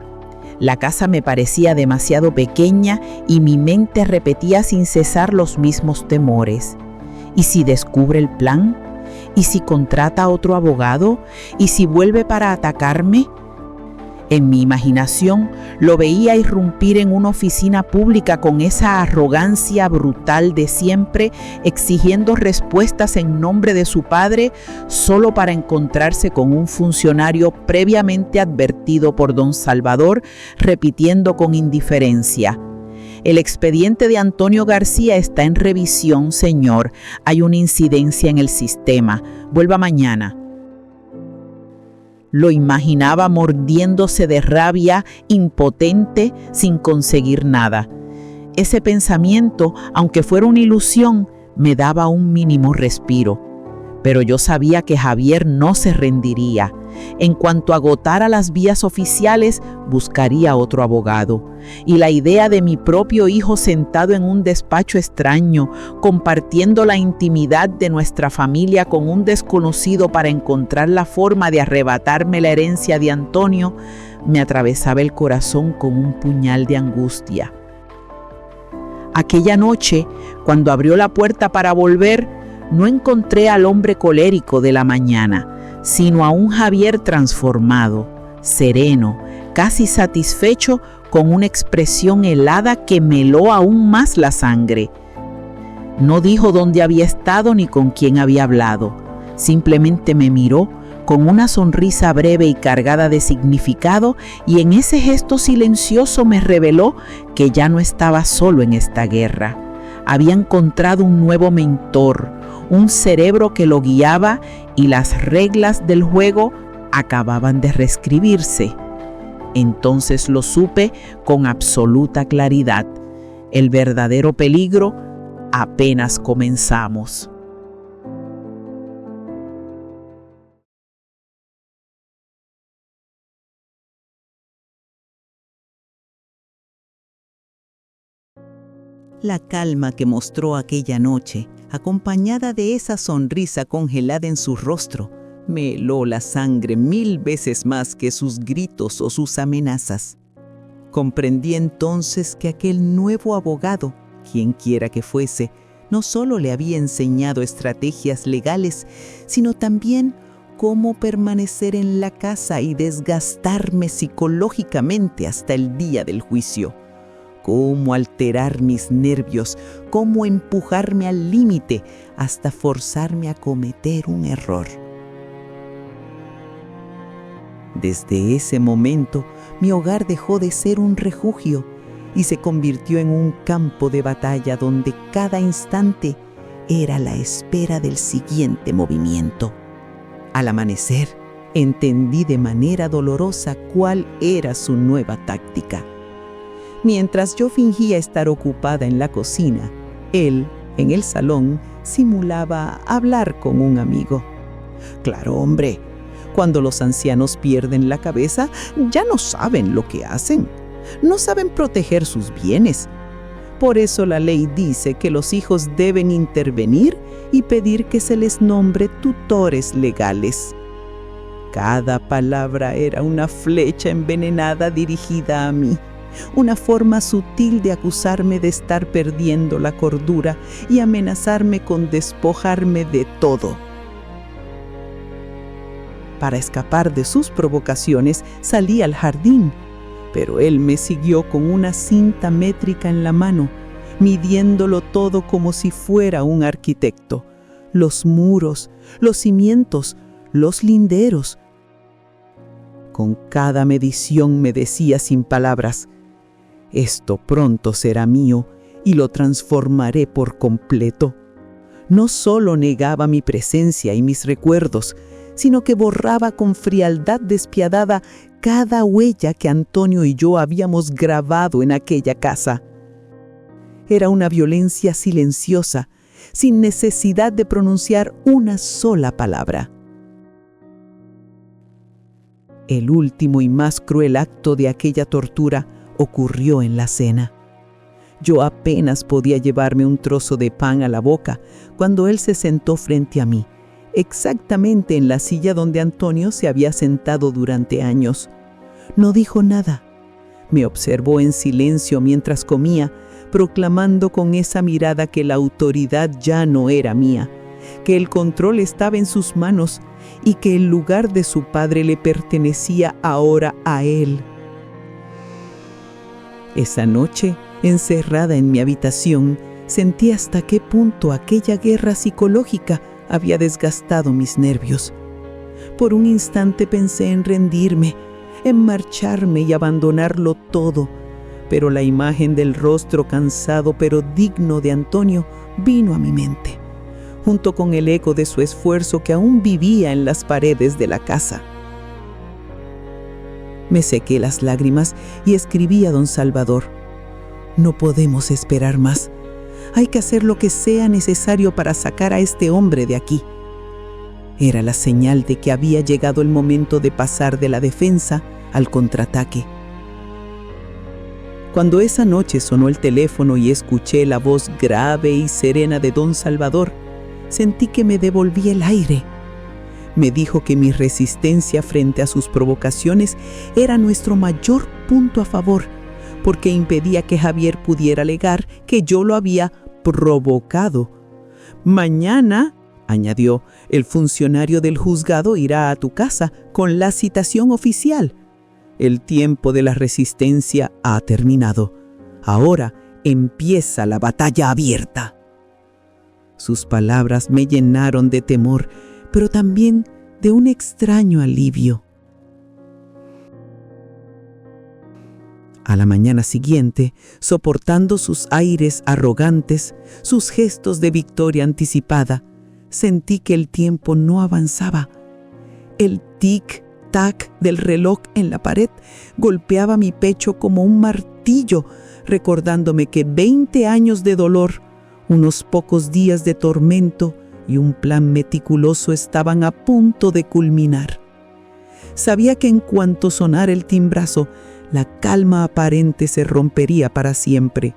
La casa me parecía demasiado pequeña y mi mente repetía sin cesar los mismos temores. ¿Y si descubre el plan? ¿Y si contrata a otro abogado? ¿Y si vuelve para atacarme? En mi imaginación lo veía irrumpir en una oficina pública con esa arrogancia brutal de siempre, exigiendo respuestas en nombre de su padre, solo para encontrarse con un funcionario previamente advertido por don Salvador, repitiendo con indiferencia: el expediente de Antonio García está en revisión, señor. Hay una incidencia en el sistema. Vuelva mañana. Lo imaginaba mordiéndose de rabia, impotente, sin conseguir nada. Ese pensamiento, aunque fuera una ilusión, me daba un mínimo respiro. Pero yo sabía que Javier no se rendiría. En cuanto agotara las vías oficiales, buscaría otro abogado. Y la idea de mi propio hijo sentado en un despacho extraño, compartiendo la intimidad de nuestra familia con un desconocido para encontrar la forma de arrebatarme la herencia de Antonio, me atravesaba el corazón con un puñal de angustia. Aquella noche, cuando abrió la puerta para volver, no encontré al hombre colérico de la mañana, sino a un Javier transformado, sereno, casi satisfecho, con una expresión helada que me heló aún más la sangre. No dijo dónde había estado ni con quién había hablado. Simplemente me miró con una sonrisa breve y cargada de significado, y en ese gesto silencioso me reveló que ya no estaba solo en esta guerra. Había encontrado un nuevo mentor, un cerebro que lo guiaba, y las reglas del juego acababan de reescribirse. Entonces lo supe con absoluta claridad. El verdadero peligro apenas comenzamos. La calma que mostró aquella noche, acompañada de esa sonrisa congelada en su rostro, me heló la sangre 1000 veces más que sus gritos o sus amenazas. Comprendí entonces que aquel nuevo abogado, quien quiera que fuese, no solo le había enseñado estrategias legales, sino también cómo permanecer en la casa y desgastarme psicológicamente hasta el día del juicio. Cómo alterar mis nervios, cómo empujarme al límite hasta forzarme a cometer un error. Desde ese momento, mi hogar dejó de ser un refugio y se convirtió en un campo de batalla donde cada instante era la espera del siguiente movimiento. Al amanecer, entendí de manera dolorosa cuál era su nueva táctica. Mientras yo fingía estar ocupada en la cocina, él, en el salón, simulaba hablar con un amigo. Claro, hombre, cuando los ancianos pierden la cabeza, ya no saben lo que hacen. No saben proteger sus bienes. Por eso la ley dice que los hijos deben intervenir y pedir que se les nombre tutores legales. Cada palabra era una flecha envenenada dirigida a mí, una forma sutil de acusarme de estar perdiendo la cordura y amenazarme con despojarme de todo. Para escapar de sus provocaciones, salí al jardín, pero él me siguió con una cinta métrica en la mano, midiéndolo todo como si fuera un arquitecto. Los muros, los cimientos, los linderos. Con cada medición me decía sin palabras: esto pronto será mío y lo transformaré por completo. No solo negaba mi presencia y mis recuerdos, sino que borraba con frialdad despiadada cada huella que Antonio y yo habíamos grabado en aquella casa. Era una violencia silenciosa, sin necesidad de pronunciar una sola palabra. El último y más cruel acto de aquella tortura ocurrió en la cena. Yo apenas podía llevarme un trozo de pan a la boca cuando él se sentó frente a mí, exactamente en la silla donde Antonio se había sentado durante años. No dijo nada. Me observó en silencio mientras comía, proclamando con esa mirada que la autoridad ya no era mía, que el control estaba en sus manos y que el lugar de su padre le pertenecía ahora a él. Esa noche, encerrada en mi habitación, sentí hasta qué punto aquella guerra psicológica había desgastado mis nervios. Por un instante pensé en rendirme, en marcharme y abandonarlo todo, pero la imagen del rostro cansado pero digno de Antonio vino a mi mente, junto con el eco de su esfuerzo que aún vivía en las paredes de la casa. Me sequé las lágrimas y escribí a don Salvador: no podemos esperar más. Hay que hacer lo que sea necesario para sacar a este hombre de aquí. Era la señal de que había llegado el momento de pasar de la defensa al contraataque. Cuando esa noche sonó el teléfono y escuché la voz grave y serena de don Salvador, sentí que me devolvía el aire. Me dijo que mi resistencia frente a sus provocaciones era nuestro mayor punto a favor, porque impedía que Javier pudiera alegar que yo lo había provocado. Mañana, añadió, el funcionario del juzgado irá a tu casa con la citación oficial. El tiempo de la resistencia ha terminado. Ahora empieza la batalla abierta. Sus palabras me llenaron de temor, pero también de un extraño alivio. A la mañana siguiente, soportando sus aires arrogantes, sus gestos de victoria anticipada, sentí que el tiempo no avanzaba. El tic-tac del reloj en la pared golpeaba mi pecho como un martillo, recordándome que 20 años de dolor, unos pocos días de tormento y un plan meticuloso estaban a punto de culminar. Sabía que en cuanto sonara el timbrazo, la calma aparente se rompería para siempre.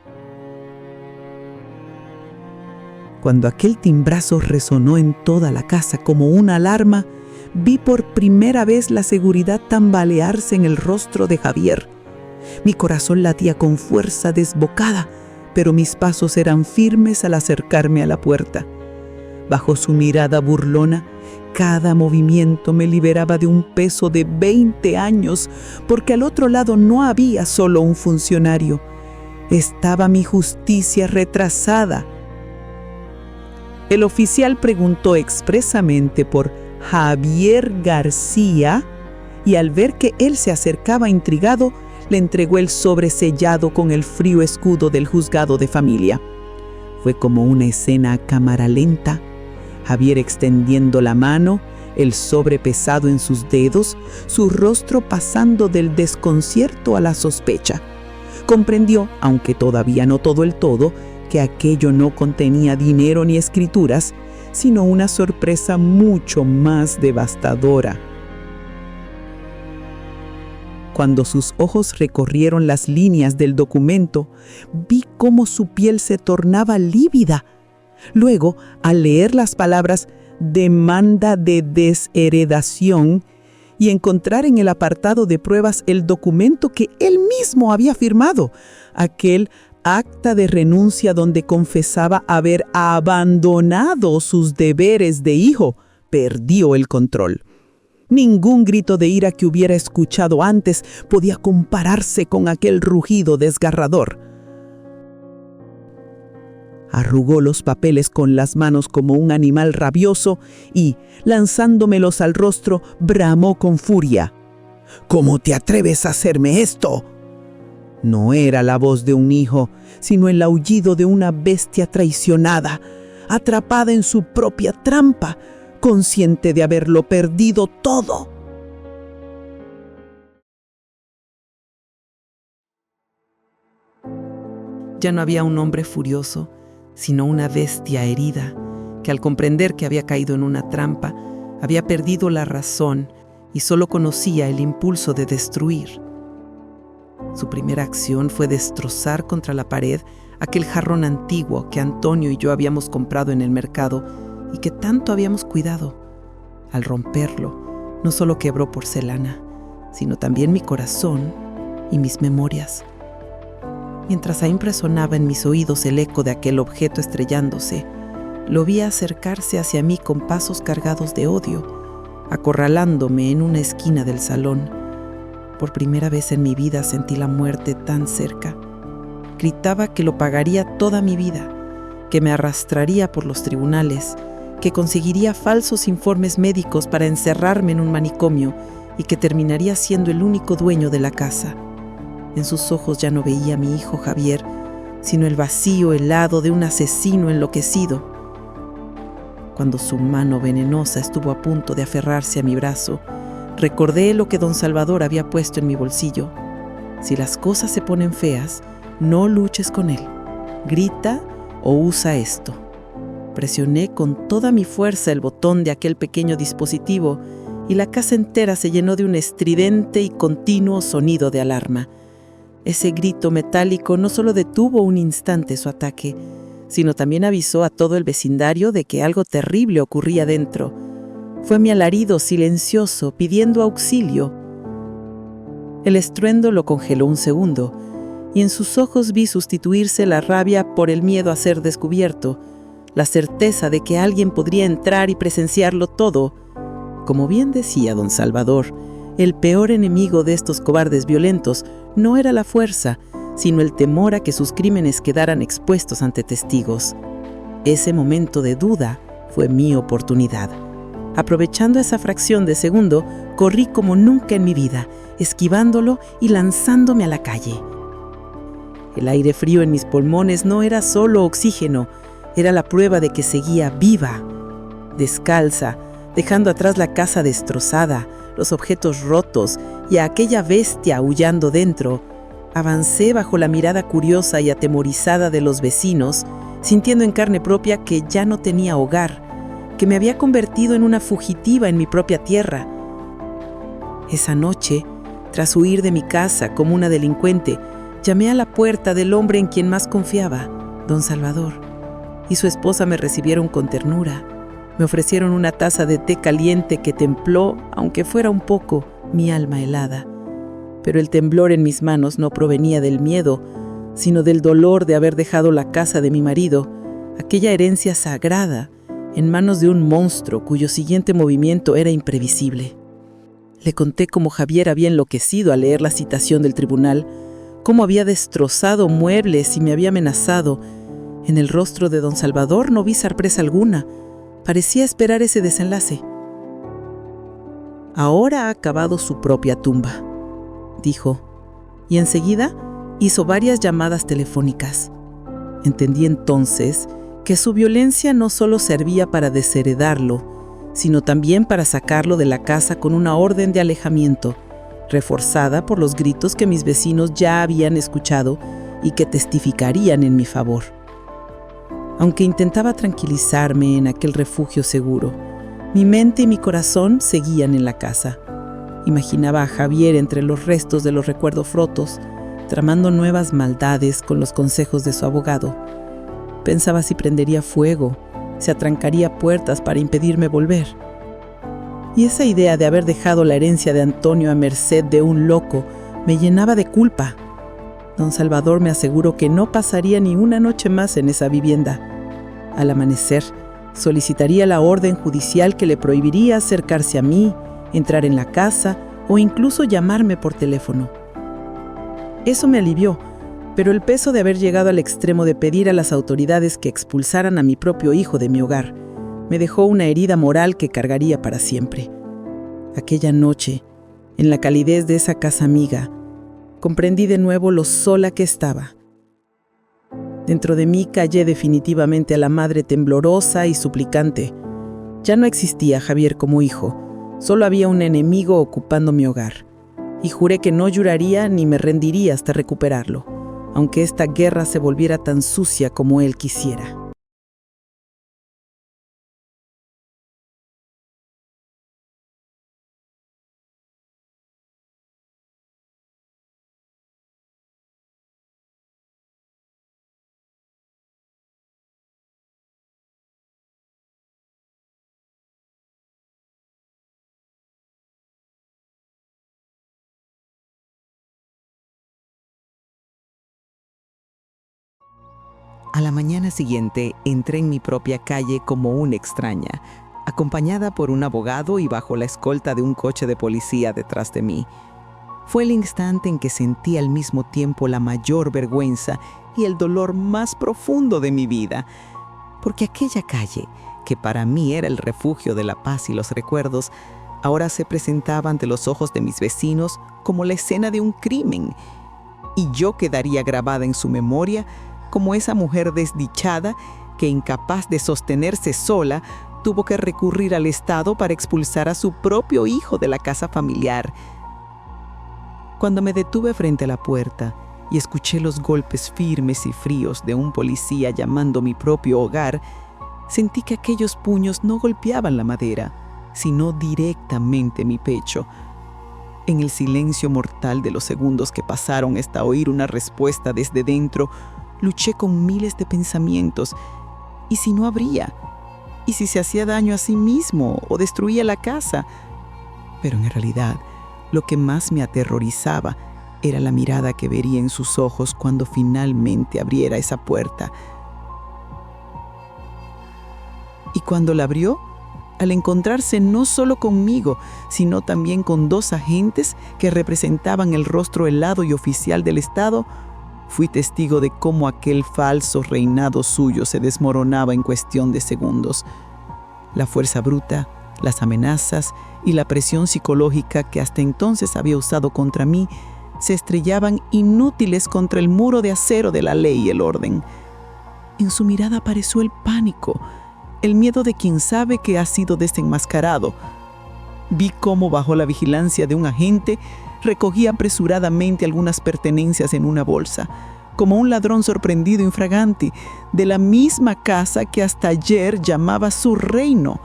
Cuando aquel timbrazo resonó en toda la casa como una alarma, vi por primera vez la seguridad tambalearse en el rostro de Javier. Mi corazón latía con fuerza desbocada, pero mis pasos eran firmes al acercarme a la puerta. Bajo su mirada burlona, cada movimiento me liberaba de un peso de 20 años, porque al otro lado no había solo un funcionario. Estaba mi justicia retrasada. El oficial preguntó expresamente por Javier García y al ver que él se acercaba intrigado, le entregó el sobre sellado con el frío escudo del juzgado de familia. Fue como una escena a cámara lenta. Javier extendiendo la mano, el sobre pesado en sus dedos, su rostro pasando del desconcierto a la sospecha. Comprendió, aunque todavía no todo el todo, que aquello no contenía dinero ni escrituras, sino una sorpresa mucho más devastadora. Cuando sus ojos recorrieron las líneas del documento, vi cómo su piel se tornaba lívida. Luego, al leer las palabras demanda de desheredación y encontrar en el apartado de pruebas el documento que él mismo había firmado, aquel acta de renuncia donde confesaba haber abandonado sus deberes de hijo, perdió el control. Ningún grito de ira que hubiera escuchado antes podía compararse con aquel rugido desgarrador. Arrugó los papeles con las manos como un animal rabioso y, lanzándomelos al rostro, bramó con furia. «¿Cómo te atreves a hacerme esto?». No era la voz de un hijo, sino el aullido de una bestia traicionada, atrapada en su propia trampa, consciente de haberlo perdido todo. Ya no había un hombre furioso, sino una bestia herida, que al comprender que había caído en una trampa, había perdido la razón y solo conocía el impulso de destruir. Su primera acción fue destrozar contra la pared aquel jarrón antiguo que Antonio y yo habíamos comprado en el mercado y que tanto habíamos cuidado. Al romperlo, no solo quebró porcelana, sino también mi corazón y mis memorias. Mientras aún resonaba en mis oídos el eco de aquel objeto estrellándose, lo vi acercarse hacia mí con pasos cargados de odio, acorralándome en una esquina del salón. Por primera vez en mi vida sentí la muerte tan cerca. Gritaba que lo pagaría toda mi vida, que me arrastraría por los tribunales, que conseguiría falsos informes médicos para encerrarme en un manicomio y que terminaría siendo el único dueño de la casa. En sus ojos ya no veía a mi hijo Javier, sino el vacío helado de un asesino enloquecido. Cuando su mano venenosa estuvo a punto de aferrarse a mi brazo, recordé lo que don Salvador había puesto en mi bolsillo. Si las cosas se ponen feas, no luches con él. Grita o usa esto. Presioné con toda mi fuerza el botón de aquel pequeño dispositivo y la casa entera se llenó de un estridente y continuo sonido de alarma. Ese grito metálico no solo detuvo un instante su ataque, sino también avisó a todo el vecindario de que algo terrible ocurría dentro. Fue mi alarido silencioso pidiendo auxilio. El estruendo lo congeló un segundo, y en sus ojos vi sustituirse la rabia por el miedo a ser descubierto, la certeza de que alguien podría entrar y presenciarlo todo. Como bien decía don Salvador, el peor enemigo de estos cobardes violentos no era la fuerza, sino el temor a que sus crímenes quedaran expuestos ante testigos. Ese momento de duda fue mi oportunidad. Aprovechando esa fracción de segundo, corrí como nunca en mi vida, esquivándolo y lanzándome a la calle. El aire frío en mis pulmones no era solo oxígeno, era la prueba de que seguía viva. Descalza, dejando atrás la casa destrozada, los objetos rotos y a aquella bestia aullando dentro, avancé bajo la mirada curiosa y atemorizada de los vecinos, sintiendo en carne propia que ya no tenía hogar, que me había convertido en una fugitiva en mi propia tierra. Esa noche, tras huir de mi casa como una delincuente, llamé a la puerta del hombre en quien más confiaba, don Salvador, y su esposa me recibieron con ternura. Me ofrecieron una taza de té caliente que templó, aunque fuera un poco, mi alma helada. Pero el temblor en mis manos no provenía del miedo, sino del dolor de haber dejado la casa de mi marido, aquella herencia sagrada, en manos de un monstruo cuyo siguiente movimiento era imprevisible. Le conté cómo Javier había enloquecido al leer la citación del tribunal, cómo había destrozado muebles y me había amenazado. En el rostro de don Salvador no vi sorpresa alguna. Parecía esperar ese desenlace. «Ahora ha acabado su propia tumba», dijo, y enseguida hizo varias llamadas telefónicas. Entendí entonces que su violencia no solo servía para desheredarlo, sino también para sacarlo de la casa con una orden de alejamiento, reforzada por los gritos que mis vecinos ya habían escuchado y que testificarían en mi favor. Aunque intentaba tranquilizarme en aquel refugio seguro, mi mente y mi corazón seguían en la casa. Imaginaba a Javier entre los restos de los recuerdos rotos, tramando nuevas maldades con los consejos de su abogado. Pensaba si prendería fuego, si atrancaría puertas para impedirme volver. Y esa idea de haber dejado la herencia de Antonio a merced de un loco me llenaba de culpa. Don Salvador me aseguró que no pasaría ni una noche más en esa vivienda. Al amanecer, solicitaría la orden judicial que le prohibiría acercarse a mí, entrar en la casa o incluso llamarme por teléfono. Eso me alivió, pero el peso de haber llegado al extremo de pedir a las autoridades que expulsaran a mi propio hijo de mi hogar me dejó una herida moral que cargaría para siempre. Aquella noche, en la calidez de esa casa amiga, comprendí de nuevo lo sola que estaba. Dentro de mí callé definitivamente a la madre temblorosa y suplicante. Ya no existía Javier como hijo, solo había un enemigo ocupando mi hogar, y juré que no lloraría ni me rendiría hasta recuperarlo, aunque esta guerra se volviera tan sucia como él quisiera. A la mañana siguiente entré en mi propia calle como una extraña, acompañada por un abogado y bajo la escolta de un coche de policía detrás de mí. Fue el instante en que sentí al mismo tiempo la mayor vergüenza y el dolor más profundo de mi vida, porque aquella calle, que para mí era el refugio de la paz y los recuerdos, ahora se presentaba ante los ojos de mis vecinos como la escena de un crimen, y yo quedaría grabada en su memoria como esa mujer desdichada que, incapaz de sostenerse sola, tuvo que recurrir al Estado para expulsar a su propio hijo de la casa familiar. Cuando me detuve frente a la puerta y escuché los golpes firmes y fríos de un policía llamando mi propio hogar, sentí que aquellos puños no golpeaban la madera, sino directamente mi pecho. En el silencio mortal de los segundos que pasaron hasta oír una respuesta desde dentro, luché con miles de pensamientos. ¿Y si no abría? ¿Y si se hacía daño a sí mismo o destruía la casa? Pero en realidad, lo que más me aterrorizaba era la mirada que vería en sus ojos cuando finalmente abriera esa puerta. Y cuando la abrió, al encontrarse no solo conmigo, sino también con dos agentes que representaban el rostro helado y oficial del Estado, fui testigo de cómo aquel falso reinado suyo se desmoronaba en cuestión de segundos. La fuerza bruta, las amenazas y la presión psicológica que hasta entonces había usado contra mí se estrellaban inútiles contra el muro de acero de la ley y el orden. En su mirada apareció el pánico, el miedo de quien sabe que ha sido desenmascarado. Vi cómo, bajo la vigilancia de un agente, recogía apresuradamente algunas pertenencias en una bolsa, como un ladrón sorprendido infragante de la misma casa que hasta ayer llamaba su reino.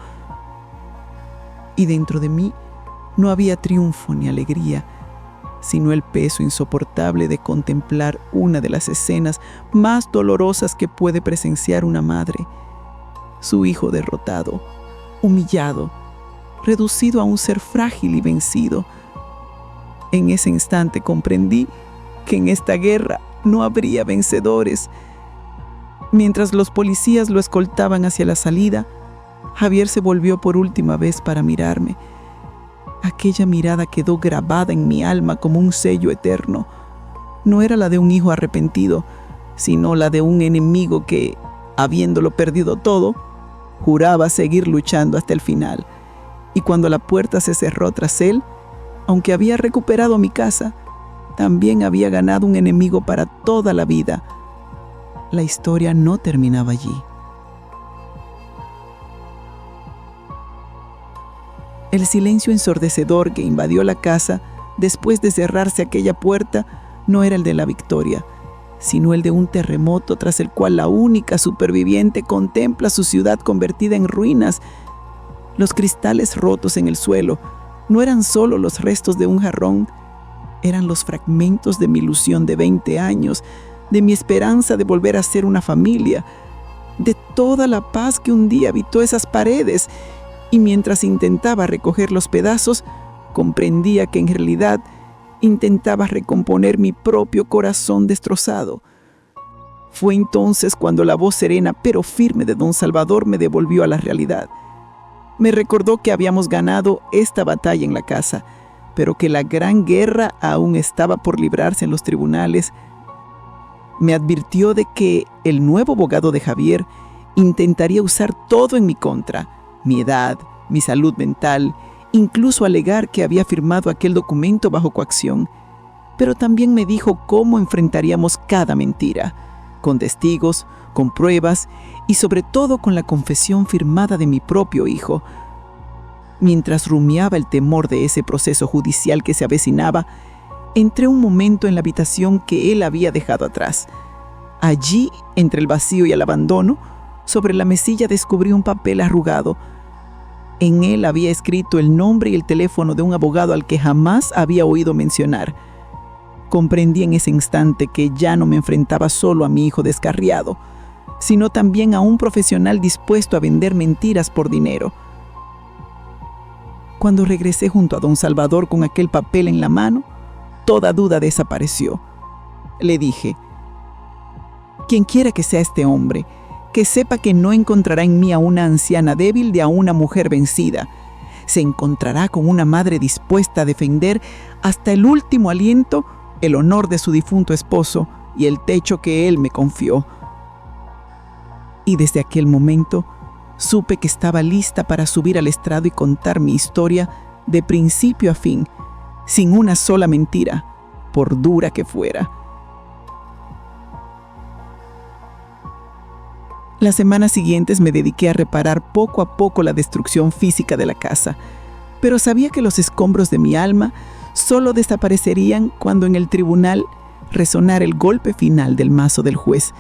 Y dentro de mí no había triunfo ni alegría, sino el peso insoportable de contemplar una de las escenas más dolorosas que puede presenciar una madre: su hijo derrotado, humillado, reducido a un ser frágil y vencido. En ese instante comprendí que en esta guerra no habría vencedores. Mientras los policías lo escoltaban hacia la salida, Javier se volvió por última vez para mirarme. Aquella mirada quedó grabada en mi alma como un sello eterno. No era la de un hijo arrepentido, sino la de un enemigo que, habiéndolo perdido todo, juraba seguir luchando hasta el final. Y cuando la puerta se cerró tras él, aunque había recuperado mi casa, también había ganado un enemigo para toda la vida. La historia no terminaba allí. El silencio ensordecedor que invadió la casa después de cerrarse aquella puerta no era el de la victoria, sino el de un terremoto tras el cual la única superviviente contempla su ciudad convertida en ruinas, los cristales rotos en el suelo, no eran solo los restos de un jarrón, eran los fragmentos de mi ilusión de 20 años, de mi esperanza de volver a ser una familia, de toda la paz que un día habitó esas paredes. Y mientras intentaba recoger los pedazos, comprendía que en realidad intentaba recomponer mi propio corazón destrozado. Fue entonces cuando la voz serena pero firme de don Salvador me devolvió a la realidad. Me recordó que habíamos ganado esta batalla en la casa, pero que la gran guerra aún estaba por librarse en los tribunales. Me advirtió de que el nuevo abogado de Javier intentaría usar todo en mi contra: mi edad, mi salud mental, incluso alegar que había firmado aquel documento bajo coacción. Pero también me dijo cómo enfrentaríamos cada mentira, con testigos, con pruebas y sobre todo con la confesión firmada de mi propio hijo. Mientras rumiaba el temor de ese proceso judicial que se avecinaba, entré un momento en la habitación que él había dejado atrás. Allí, entre el vacío y el abandono, sobre la mesilla descubrí un papel arrugado. En él había escrito el nombre y el teléfono de un abogado al que jamás había oído mencionar. Comprendí en ese instante que ya no me enfrentaba solo a mi hijo descarriado, sino también a un profesional dispuesto a vender mentiras por dinero. Cuando regresé junto a don Salvador con aquel papel en la mano, toda duda desapareció. Le dije: quien quiera que sea este hombre, que sepa que no encontrará en mí a una anciana débil ni a una mujer vencida. Se encontrará con una madre dispuesta a defender hasta el último aliento el honor de su difunto esposo y el techo que él me confió. Y desde aquel momento supe que estaba lista para subir al estrado y contar mi historia de principio a fin, sin una sola mentira, por dura que fuera. Las semanas siguientes me dediqué a reparar poco a poco la destrucción física de la casa, pero sabía que los escombros de mi alma solo desaparecerían cuando en el tribunal resonara el golpe final del mazo del juez.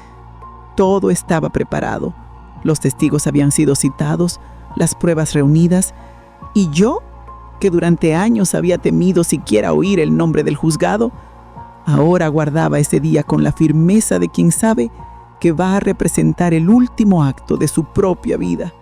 Todo estaba preparado. Los testigos habían sido citados, las pruebas reunidas, y yo, que durante años había temido siquiera oír el nombre del juzgado, ahora aguardaba ese día con la firmeza de quien sabe que va a representar el último acto de su propia vida.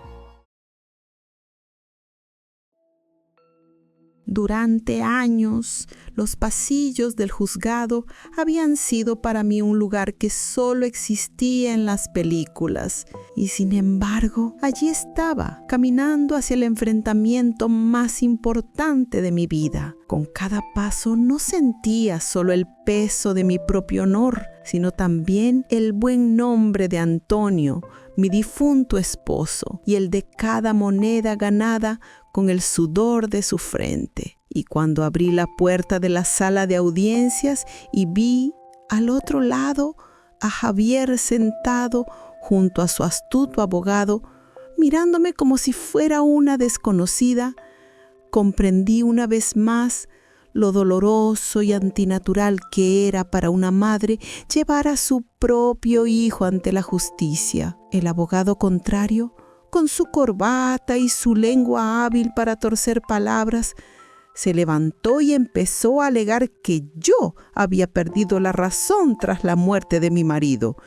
Durante años, los pasillos del juzgado habían sido para mí un lugar que solo existía en las películas. Y sin embargo, allí estaba, caminando hacia el enfrentamiento más importante de mi vida. Con cada paso no sentía solo el peso de mi propio honor, sino también el buen nombre de Antonio, mi difunto esposo, y el de cada moneda ganada con el sudor de su frente. Y cuando abrí la puerta de la sala de audiencias y vi al otro lado a Javier sentado junto a su astuto abogado, mirándome como si fuera una desconocida, comprendí una vez más lo doloroso y antinatural que era para una madre llevar a su propio hijo ante la justicia. El abogado contrario, con su corbata y su lengua hábil para torcer palabras, se levantó y empezó a alegar que yo había perdido la razón tras la muerte de mi marido,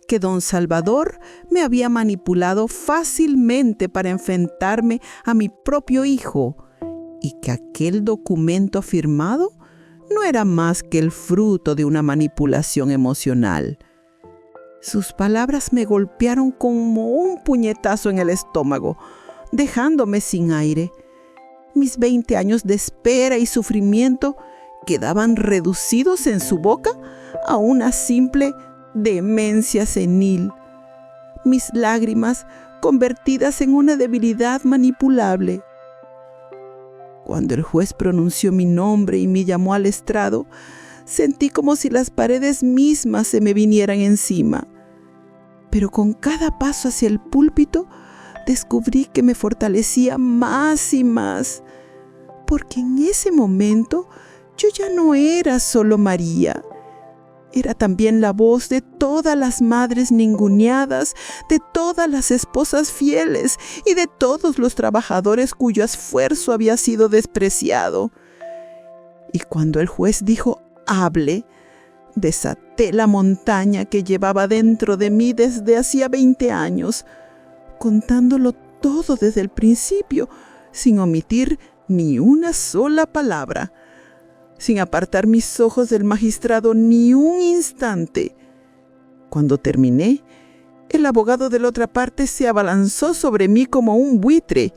que don Salvador me había manipulado fácilmente para enfrentarme a mi propio hijo, y que aquel documento firmado no era más que el fruto de una manipulación emocional. Sus palabras me golpearon como un puñetazo en el estómago, dejándome sin aire. Mis 20 años de espera y sufrimiento quedaban reducidos en su boca a una simple demencia senil. Mis lágrimas convertidas en una debilidad manipulable. Cuando el juez pronunció mi nombre y me llamó al estrado, sentí como si las paredes mismas se me vinieran encima. Pero con cada paso hacia el púlpito, descubrí que me fortalecía más y más, porque en ese momento yo ya no era solo María. Era también la voz de todas las madres ninguneadas, de todas las esposas fieles y de todos los trabajadores cuyo esfuerzo había sido despreciado. Y cuando el juez dijo, hable, desaté la montaña que llevaba dentro de mí desde hacía 20 años, contándolo todo desde el principio, sin omitir ni una sola palabra, sin apartar mis ojos del magistrado ni un instante. Cuando terminé, el abogado de la otra parte se abalanzó sobre mí como un buitre.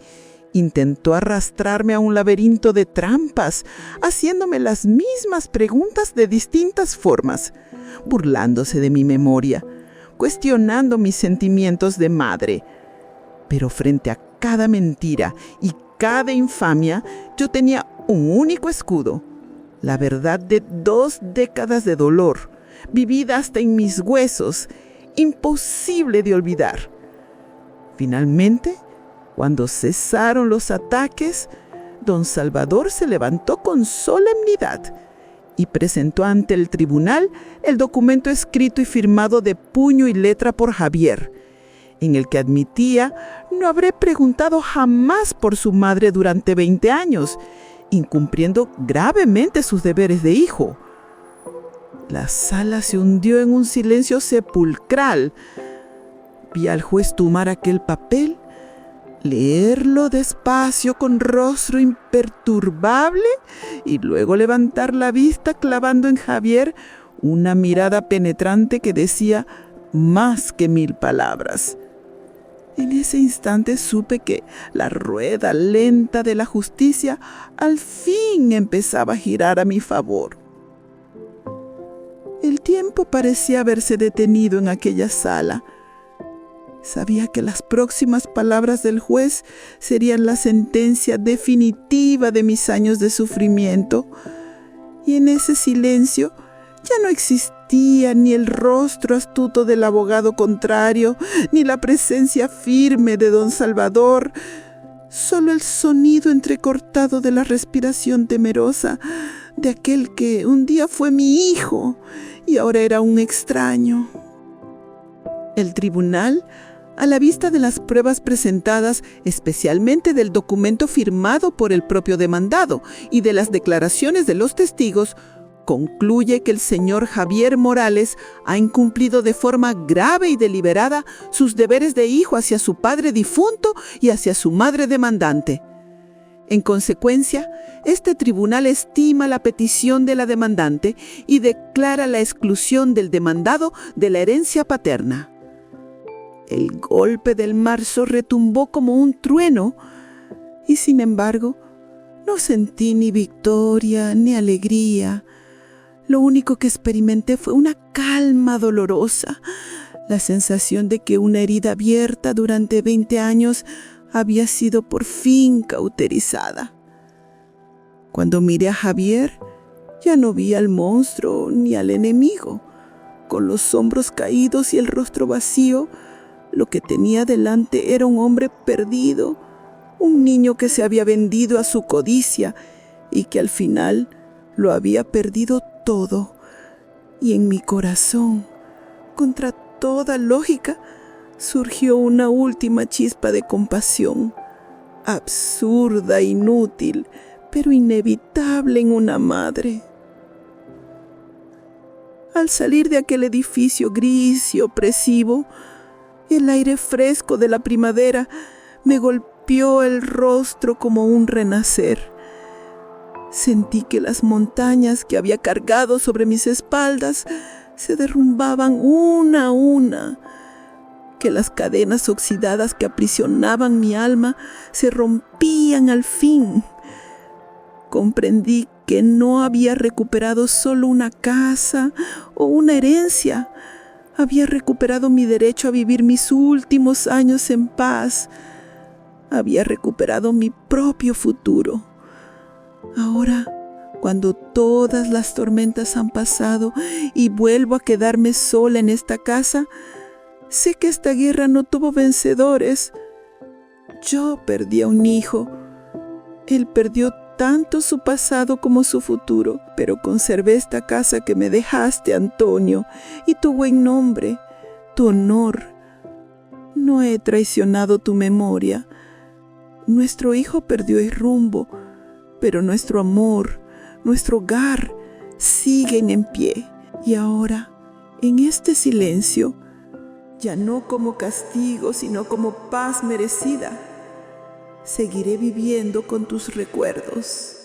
Intentó arrastrarme a un laberinto de trampas, haciéndome las mismas preguntas de distintas formas, burlándose de mi memoria, cuestionando mis sentimientos de madre. Pero frente a cada mentira y cada infamia, yo tenía un único escudo: la verdad de 2 décadas de dolor, vivida hasta en mis huesos, imposible de olvidar. Finalmente, cuando cesaron los ataques, don Salvador se levantó con solemnidad y presentó ante el tribunal el documento escrito y firmado de puño y letra por Javier, en el que admitía no haber preguntado jamás por su madre durante 20 años, incumpliendo gravemente sus deberes de hijo. La sala se hundió en un silencio sepulcral. Vi al juez tomar aquel papel, leerlo despacio con rostro imperturbable y luego levantar la vista clavando en Javier una mirada penetrante que decía más que 1000 palabras. En ese instante supe que la rueda lenta de la justicia al fin empezaba a girar a mi favor. El tiempo parecía haberse detenido en aquella sala. Sabía que las próximas palabras del juez serían la sentencia definitiva de mis años de sufrimiento, y en ese silencio ya no existía ni el rostro astuto del abogado contrario, ni la presencia firme de don Salvador, solo el sonido entrecortado de la respiración temerosa de aquel que un día fue mi hijo y ahora era un extraño. El tribunal, a la vista de las pruebas presentadas, especialmente del documento firmado por el propio demandado y de las declaraciones de los testigos, concluye que el señor Javier Morales ha incumplido de forma grave y deliberada sus deberes de hijo hacia su padre difunto y hacia su madre demandante. En consecuencia, este tribunal estima la petición de la demandante y declara la exclusión del demandado de la herencia paterna. El golpe del marzo retumbó como un trueno y, sin embargo, no sentí ni victoria ni alegría. Lo único que experimenté fue una calma dolorosa, la sensación de que una herida abierta durante 20 años había sido por fin cauterizada. Cuando miré a Javier, ya no vi al monstruo ni al enemigo. Con los hombros caídos y el rostro vacío, lo que tenía delante era un hombre perdido, un niño que se había vendido a su codicia y que al final lo había perdido todo. Y en mi corazón, contra toda lógica, surgió una última chispa de compasión, absurda, inútil, pero inevitable en una madre. Al salir de aquel edificio gris y opresivo, el aire fresco de la primavera me golpeó el rostro como un renacer. Sentí que las montañas que había cargado sobre mis espaldas se derrumbaban una a una, que las cadenas oxidadas que aprisionaban mi alma se rompían al fin. Comprendí que no había recuperado solo una casa o una herencia. Había recuperado mi derecho a vivir mis últimos años en paz. Había recuperado mi propio futuro. Ahora, cuando todas las tormentas han pasado y vuelvo a quedarme sola en esta casa, sé que esta guerra no tuvo vencedores. Yo perdí a un hijo. Él perdió tanto su pasado como su futuro, pero conservé esta casa que me dejaste, Antonio, y tu buen nombre, tu honor. No he traicionado tu memoria. Nuestro hijo perdió el rumbo, pero nuestro amor, nuestro hogar, siguen en pie. Y ahora, en este silencio, ya no como castigo, sino como paz merecida, seguiré viviendo con tus recuerdos.